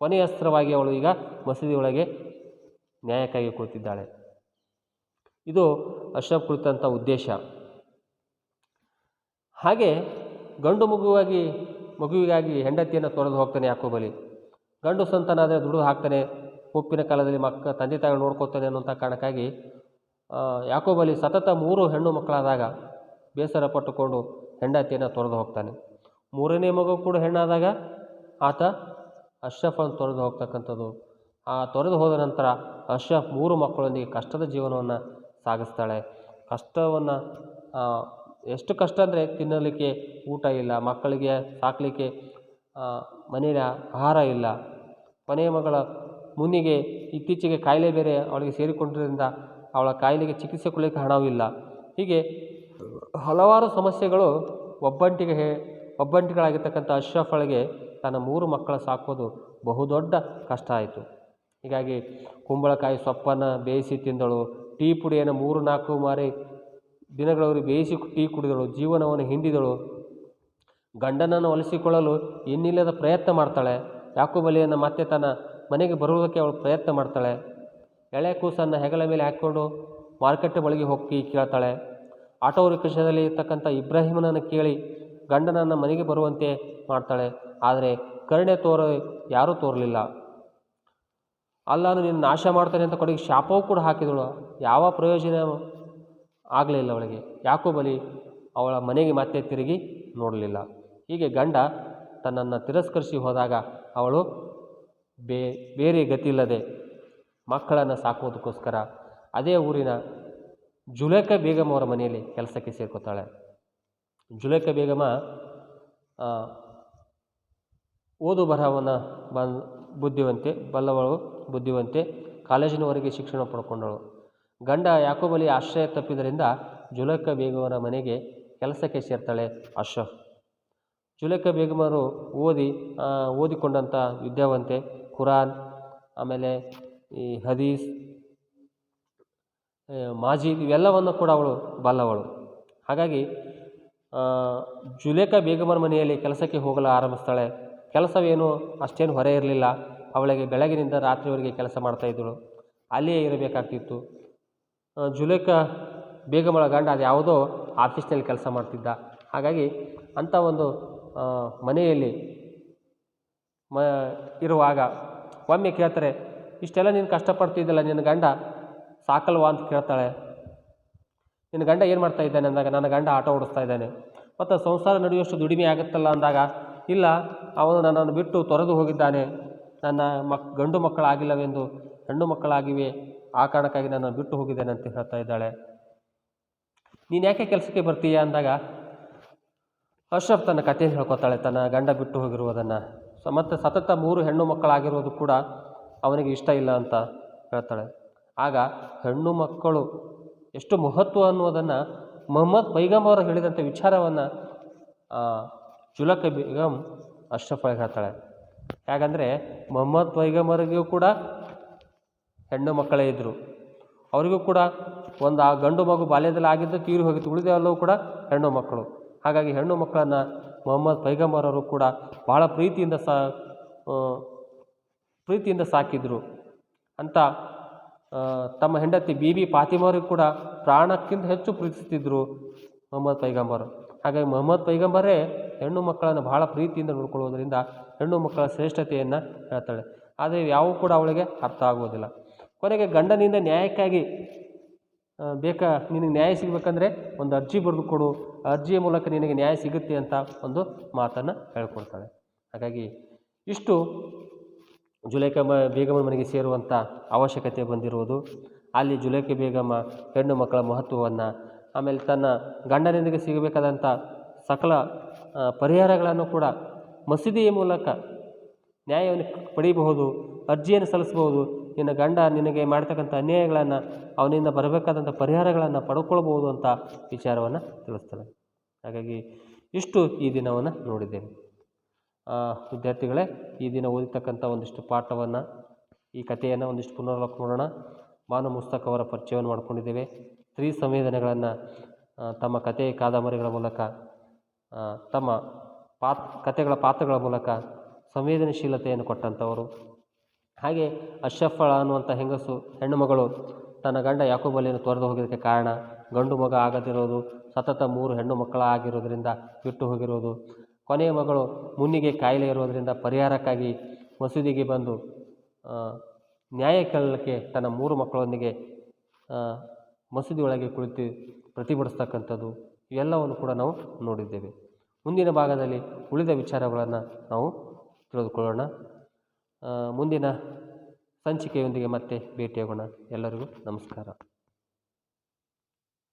ಕೊನೆಯ ಅಸ್ತ್ರವಾಗಿ ಅವಳು ಈಗ ಮಸೀದಿಯೊಳಗೆ ನ್ಯಾಯಕ್ಕಾಗಿ ಕುಳಿತಿದ್ದಾಳೆ. ಇದು ಅಶ್ರಫ್ ಕುಳಿತಂಥ ಉದ್ದೇಶ. ಹಾಗೆ ಗಂಡು ಮಗುವಿಗಾಗಿ ಹೆಂಡತಿಯನ್ನು ತೊರೆದು ಹೋಗ್ತಾನೆ ಯಾಕೋಬಲಿ. ಗಂಡು ಸಂತಾನ ಆದರೆ ದುಡಿದು ಹಾಕ್ತಾನೆ, ಮುಪ್ಪಿನ ಕಾಲದಲ್ಲಿ ತಂದೆ ತಾಯಿ ನೋಡ್ಕೋತಾನೆ ಅನ್ನೋಂಥ ಕಾರಣಕ್ಕಾಗಿ ಯಾಕೋಬಲಿ ಸತತ 3 ಹೆಣ್ಣು ಮಕ್ಕಳಾದಾಗ ಬೇಸರ ಪಟ್ಟುಕೊಂಡು ಹೆಂಡತಿಯನ್ನು ತೊರೆದು ಹೋಗ್ತಾನೆ. 3ನೇ ಮಗು ಕೂಡ ಹೆಣ್ಣಾದಾಗ ಆತ ಅಶ್ರಫನ್ನು ತೊರೆದು ಹೋಗ್ತಕ್ಕಂಥದ್ದು. ಆ ತೊರೆದು ಹೋದ ನಂತರ ಅಶ್ರಫ್ 3 ಮಕ್ಕಳೊಂದಿಗೆ ಕಷ್ಟದ ಜೀವನವನ್ನು ಸಾಗಿಸ್ತಾಳೆ. ಕಷ್ಟವನ್ನು ಎಷ್ಟು ಕಷ್ಟ ಅಂದರೆ ತಿನ್ನಲಿಕ್ಕೆ ಊಟ ಇಲ್ಲ, ಮಕ್ಕಳಿಗೆ ಸಾಕಲಿಕ್ಕೆ ಮನೆಯ ಆಹಾರ ಇಲ್ಲ. ಕೊನೆಯ ಮಗಳ ಮುನ್ನಿಗೆ ಇತ್ತೀಚೆಗೆ ಕಾಯಿಲೆ ಬೇರೆ ಅವಳಿಗೆ ಸೇರಿಕೊಂಡಿದ್ದರಿಂದ ಅವಳ ಕಾಯಿಲೆಗೆ ಚಿಕಿತ್ಸೆ ಕೊಡಲಿಕ್ಕೆ ಹಣವಿಲ್ಲ. ಹೀಗೆ ಹಲವಾರು ಸಮಸ್ಯೆಗಳು ಒಬ್ಬಂಟಿಗಳಾಗಿರ್ತಕ್ಕಂಥ ಅಶ್ರಫಳಿಗೆ ತನ್ನ 3 ಮಕ್ಕಳ ಸಾಕೋದು ಬಹುದೊಡ್ಡ ಕಷ್ಟ ಆಯಿತು. ಹೀಗಾಗಿ ಕುಂಬಳಕಾಯಿ ಸೊಪ್ಪನ್ನು ಬೇಯಿಸಿ ತಿಂದಳು, ಟೀ ಪುಡಿಯನ್ನು 3-4 ಮಾರಿ ದಿನಗಳವರೆಗೆ ಬೇಯಿಸಿ ಟೀ ಕುಡಿದಳು, ಜೀವನವನ್ನು ಹಿಂಡಿದಳು. ಗಂಡನನ್ನು ಒಲಿಸಿಕೊಳ್ಳಲು ಇನ್ನಿಲ್ಲದ ಪ್ರಯತ್ನ ಮಾಡ್ತಾಳೆ. ಯಾಕೋಬಳಿಯನ್ನು ಮತ್ತೆ ತನ್ನ ಮನೆಗೆ ಬರುವುದಕ್ಕೆ ಅವಳು ಪ್ರಯತ್ನ ಮಾಡ್ತಾಳೆ. ಎಳೆ ಕೂಸನ್ನು ಹೆಗಲ ಮೇಲೆ ಹಾಕಿಕೊಂಡು ಮಾರ್ಕೆಟ್ ಬಳಿಗೆ ಹೋಗಿ ಕೇಳ್ತಾಳೆ. ಆಟೋ ರಿಕ್ಷಾದಲ್ಲಿ ಇರ್ತಕ್ಕಂಥ ಇಬ್ರಾಹಿಮನನ್ನು ಕೇಳಿ ಗಂಡನನ್ನು ಮನೆಗೆ ಬರುವಂತೆ ಮಾಡ್ತಾಳೆ. ಆದರೆ ಕರುಣೆ ಯಾರೂ ತೋರಲಿಲ್ಲ. ಅಲ್ಲಾನು ನಿನ್ನ ನಾಶ ಮಾಡ್ತಾನೆ ಅಂತ ಕೊನೆಗೆ ಶಾಪವೂ ಕೂಡ ಹಾಕಿದಳು. ಯಾವ ಪ್ರಯೋಜನ ಆಗಲಿಲ್ಲ ಅವಳಿಗೆ. ಯಾಕೋಬಲಿ ಅವಳ ಮನೆಗೆ ಮತ್ತೆ ತಿರುಗಿ ನೋಡಲಿಲ್ಲ. ಹೀಗೆ ಗಂಡ ತನ್ನನ್ನು ತಿರಸ್ಕರಿಸಿ ಹೋದಾಗ ಅವಳು ಬೇರೆ ಗತಿಯಿಲ್ಲದೆ ಮಕ್ಕಳನ್ನು ಸಾಕುವುದಕ್ಕೋಸ್ಕರ ಅದೇ ಊರಿನ ಜುಲೇಖಾ ಬೇಗಮ್ ಅವರ ಮನೆಯಲ್ಲಿ ಕೆಲಸಕ್ಕೆ ಸೇರ್ಕೋತಾಳೆ. ಜುಲೇಖಾ ಬೇಗಮ ಓದು ಬರಹವನ್ನು ಬುದ್ಧಿವಂತೆ ಕಾಲೇಜಿನವರೆಗೆ ಶಿಕ್ಷಣ ಪಡ್ಕೊಂಡಳು. ಗಂಡ ಯಾಕೋಬಲಿ ಆಶ್ರಯ ತಪ್ಪಿದ್ದರಿಂದ ಜುಲೇಖಾ ಬೇಗಮರ ಮನೆಗೆ ಕೆಲಸಕ್ಕೆ ಸೇರ್ತಾಳೆ ಅಶ್ರಫ್. ಜುಲೇಖಾ ಬೇಗಮರು ಓದಿಕೊಂಡಂಥ ವಿದ್ಯಾವಂತೆ, ಕುರಾನ್, ಆಮೇಲೆ ಈ ಹದೀಸ್, ಮಾಜೀದ್ ಇವೆಲ್ಲವನ್ನು ಕೂಡ ಅವಳು ಬಲ್ಲವಳು. ಹಾಗಾಗಿ ಜುಲೇಖಾ ಬೇಗಮರ ಮನೆಯಲ್ಲಿ ಕೆಲಸಕ್ಕೆ ಹೋಗಲು ಆರಂಭಿಸ್ತಾಳೆ. ಕೆಲಸವೇನು ಅಷ್ಟೇನು ಹೊರೆ ಇರಲಿಲ್ಲ. ಅವಳಿಗೆ ಬೆಳಗಿನಿಂದ ರಾತ್ರಿವರೆಗೆ ಕೆಲಸ ಮಾಡ್ತಾಯಿದ್ದಳು, ಅಲ್ಲಿಯೇ ಇರಬೇಕಾಗ್ತಿತ್ತು. ಜುಲೇಖಾ ಬೇಗಮಳ ಗಂಡ ಅದು ಯಾವುದೋ ಆಫೀಸ್ನಲ್ಲಿ ಕೆಲಸ ಮಾಡ್ತಿದ್ದ. ಹಾಗಾಗಿ ಅಂಥ ಒಂದು ಮನೆಯಲ್ಲಿ ಇರುವಾಗ ಒಮ್ಮೆ ಕೇಳ್ತಾರೆ, ಇಷ್ಟೆಲ್ಲ ನೀನು ಕಷ್ಟಪಡ್ತಿದ್ದಲ್ಲ, ನಿನ್ನ ಗಂಡ ಸಾಕಲ್ವಾ ಅಂತ ಕೇಳ್ತಾಳೆ. ನಿನ್ನ ಗಂಡ ಏನು ಮಾಡ್ತಾ ಇದ್ದಾನೆ ಅಂದಾಗ, ನನ್ನ ಗಂಡ ಆಟೋ ಓಡಿಸ್ತಾ ಇದ್ದಾನೆ. ಮತ್ತು ಸಂಸಾರ ನಡೆಯುವಷ್ಟು ದುಡಿಮೆ ಆಗುತ್ತಲ್ಲ ಅಂದಾಗ, ಇಲ್ಲ ಅವನು ನನ್ನನ್ನು ಬಿಟ್ಟು ತೊರೆದು ಹೋಗಿದ್ದಾನೆ, ನನ್ನ ಗಂಡು ಮಕ್ಕಳಾಗಿಲ್ಲವೆಂದು ಹೆಣ್ಣು ಮಕ್ಕಳಾಗಿವೆ, ಆ ಕಾರಣಕ್ಕಾಗಿ ನನ್ನನ್ನು ಬಿಟ್ಟು ಹೋಗಿದ್ದೇನೆ ಅಂತ ಹೇಳ್ತಾ ಇದ್ದಾಳೆ. ನೀನು ಯಾಕೆ ಕೆಲಸಕ್ಕೆ ಬರ್ತೀಯ ಅಂದಾಗ ಅಶ್ರಫ್ ತನ್ನ ಕಥೆಯನ್ನು ಹೇಳ್ಕೊತಾಳೆ, ತನ್ನ ಗಂಡ ಬಿಟ್ಟು ಹೋಗಿರುವುದನ್ನು. ಮತ್ತು ಸತತ 3 ಹೆಣ್ಣು ಮಕ್ಕಳಾಗಿರುವುದು ಕೂಡ ಅವನಿಗೆ ಇಷ್ಟ ಇಲ್ಲ ಅಂತ ಹೇಳ್ತಾಳೆ. ಆಗ ಹೆಣ್ಣು ಮಕ್ಕಳು ಎಷ್ಟು ಮಹತ್ವ ಅನ್ನೋದನ್ನು ಮೊಹಮ್ಮದ್ ಪೈಗಂಬರ್ ಹೇಳಿದಂಥ ವಿಚಾರವನ್ನು ಜುಲೇಖಾ ಬೇಗಮ್ ಅಶ್ರಫ್ ಹೇಳ್ತಾಳೆ. ಯಾಕಂದರೆ ಮೊಹಮ್ಮದ್ ಪೈಗಂಬರಿಗೂ ಕೂಡ ಹೆಣ್ಣು ಮಕ್ಕಳೇ ಇದ್ದರು. ಅವರಿಗೂ ಕೂಡ ಒಂದು ಆ ಗಂಡು ಮಗು ಬಾಲ್ಯದಲ್ಲಿ ಆಗಿದ್ದು ತೀರಿ ಹೋಗಿತ್ತು, ಉಳಿದೆಲ್ಲವೂ ಕೂಡ ಹೆಣ್ಣು ಮಕ್ಕಳು. ಹಾಗಾಗಿ ಹೆಣ್ಣು ಮಕ್ಕಳನ್ನು ಮೊಹಮ್ಮದ್ ಪೈಗಂಬರವರು ಕೂಡ ಭಾಳ ಪ್ರೀತಿಯಿಂದ ಸಾಕಿದ್ರು ಅಂತ ತಮ್ಮ ಹೆಂಡತಿ ಬೀಬಿ ಫಾತಿಮಾರಿಗೂ ಕೂಡ ಪ್ರಾಣಕ್ಕಿಂತ ಹೆಚ್ಚು ಪ್ರೀತಿಸ್ತಿದ್ರು ಮೊಹಮ್ಮದ್ ಪೈಗಂಬರ್. ಹಾಗಾಗಿ ಮೊಹಮ್ಮದ್ ಪೈಗಂಬರೇ ಹೆಣ್ಣು ಮಕ್ಕಳನ್ನು ಭಾಳ ಪ್ರೀತಿಯಿಂದ ನೋಡ್ಕೊಳ್ಳೋದ್ರಿಂದ ಹೆಣ್ಣು ಮಕ್ಕಳ ಶ್ರೇಷ್ಠತೆಯನ್ನು ಹೇಳ್ತಾಳೆ. ಆದರೆ ಯಾವೂ ಕೂಡ ಅವಳಿಗೆ ಅರ್ಥ ಆಗುವುದಿಲ್ಲ. ಕೊನೆಗೆ ಗಂಡನಿಂದ ನ್ಯಾಯಕ್ಕಾಗಿ ನಿನಗೆ ನ್ಯಾಯ ಸಿಗಬೇಕಂದ್ರೆ ಒಂದು ಅರ್ಜಿ ಬರೆದು ಕೊಡು, ಅರ್ಜಿಯ ಮೂಲಕ ನಿನಗೆ ನ್ಯಾಯ ಸಿಗುತ್ತೆ ಅಂತ ಒಂದು ಮಾತನ್ನು ಹೇಳ್ಕೊಡ್ತಾಳೆ. ಹಾಗಾಗಿ ಇಷ್ಟು ಜುಲೇಖಾ ಬೇಗಮ ಮನೆಗೆ ಸೇರುವಂಥ ಅವಶ್ಯಕತೆ ಬಂದಿರುವುದು. ಅಲ್ಲಿ ಜುಲೇಖಾ ಬೇಗಮ ಹೆಣ್ಣು ಮಕ್ಕಳ ಮಹತ್ವವನ್ನು, ಆಮೇಲೆ ತನ್ನ ಗಂಡನಿಂದ ಸಿಗಬೇಕಾದಂಥ ಸಕಲ ಪರಿಹಾರಗಳನ್ನು ಕೂಡ ಮಸೀದಿಯ ಮೂಲಕ ನ್ಯಾಯವನ್ನು ಪಡೀಬಹುದು, ಅರ್ಜಿಯನ್ನು ಸಲ್ಲಿಸಬಹುದು. ನಿನ್ನ ಗಂಡ ನಿನಗೆ ಮಾಡ್ತಕ್ಕಂಥ ಅನ್ಯಾಯಗಳನ್ನು, ಅವನಿಂದ ಬರಬೇಕಾದಂಥ ಪರಿಹಾರಗಳನ್ನು ಪಡ್ಕೊಳ್ಬೋದು ಅಂತ ವಿಚಾರವನ್ನು ತಿಳಿಸ್ತಾಳೆ. ಹಾಗಾಗಿ ಇಷ್ಟು ಈ ದಿನವನ್ನು ನೋಡಿದ್ದೇವೆ. ವಿದ್ಯಾರ್ಥಿಗಳೇ, ಈ ದಿನ ಓದಿರ್ತಕ್ಕಂಥ ಒಂದಿಷ್ಟು ಪಾಠವನ್ನು, ಈ ಕಥೆಯನ್ನು ಒಂದಿಷ್ಟು ಪುನರ್ಲೋಕ ಮಾಡೋಣ. ಬಾನು ಮುಸ್ತಕ್ ಅವರ ಪರಿಚಯವನ್ನು ಮಾಡ್ಕೊಂಡಿದ್ದೇವೆ. 3 ಸಂವೇದನೆಗಳನ್ನು ತಮ್ಮ ಕಥೆ ಕಾದಂಬರಿಗಳ ಮೂಲಕ, ತಮ್ಮ ಕಥೆಗಳ ಪಾತ್ರಗಳ ಮೂಲಕ ಸಂವೇದನಶೀಲತೆಯನ್ನು ಕೊಟ್ಟಂಥವರು. ಹಾಗೆ ಅಶ್ರಫಳ ಅನ್ನುವಂಥ ಹೆಣ್ಣು ಮಗಳು ತನ್ನ ಗಂಡ ಯಾಕೋಬಲಿಯನ್ನು ತೊರೆದು ಹೋಗಿದ್ದಕ್ಕೆ ಕಾರಣ ಗಂಡು ಮಗ ಆಗದಿರೋದು, ಸತತ 3 ಹೆಣ್ಣು ಮಕ್ಕಳಾಗಿರೋದ್ರಿಂದ ಬಿಟ್ಟು ಹೋಗಿರೋದು. ಕೊನೆಯ ಮಗಳು ಮುನ್ನಿಗೆ ಕಾಯಿಲೆ ಇರೋದರಿಂದ ಪರಿಹಾರಕ್ಕಾಗಿ ಮಸೀದಿಗೆ ಬಂದು ನ್ಯಾಯ ಕೇಳಲಿಕ್ಕೆ ತನ್ನ 3 ಮಕ್ಕಳೊಂದಿಗೆ ಮಸೀದಿ ಒಳಗೆ ಕುಳಿತು ಪ್ರತಿಭಟಿಸ್ತಕ್ಕಂಥದ್ದು, ಇವೆಲ್ಲವನ್ನು ಕೂಡ ನಾವು ನೋಡಿದ್ದೇವೆ. ಮುಂದಿನ ಭಾಗದಲ್ಲಿ ಉಳಿದ ವಿಚಾರಗಳನ್ನು ನಾವು ತಿಳಿದುಕೊಳ್ಳೋಣ. ಮುಂದಿನ ಸಂಚಿಕೆಯೊಂದಿಗೆ ಮತ್ತೆ ಭೇಟಿಯಾಗೋಣ. ಎಲ್ಲರಿಗೂ ನಮಸ್ಕಾರ.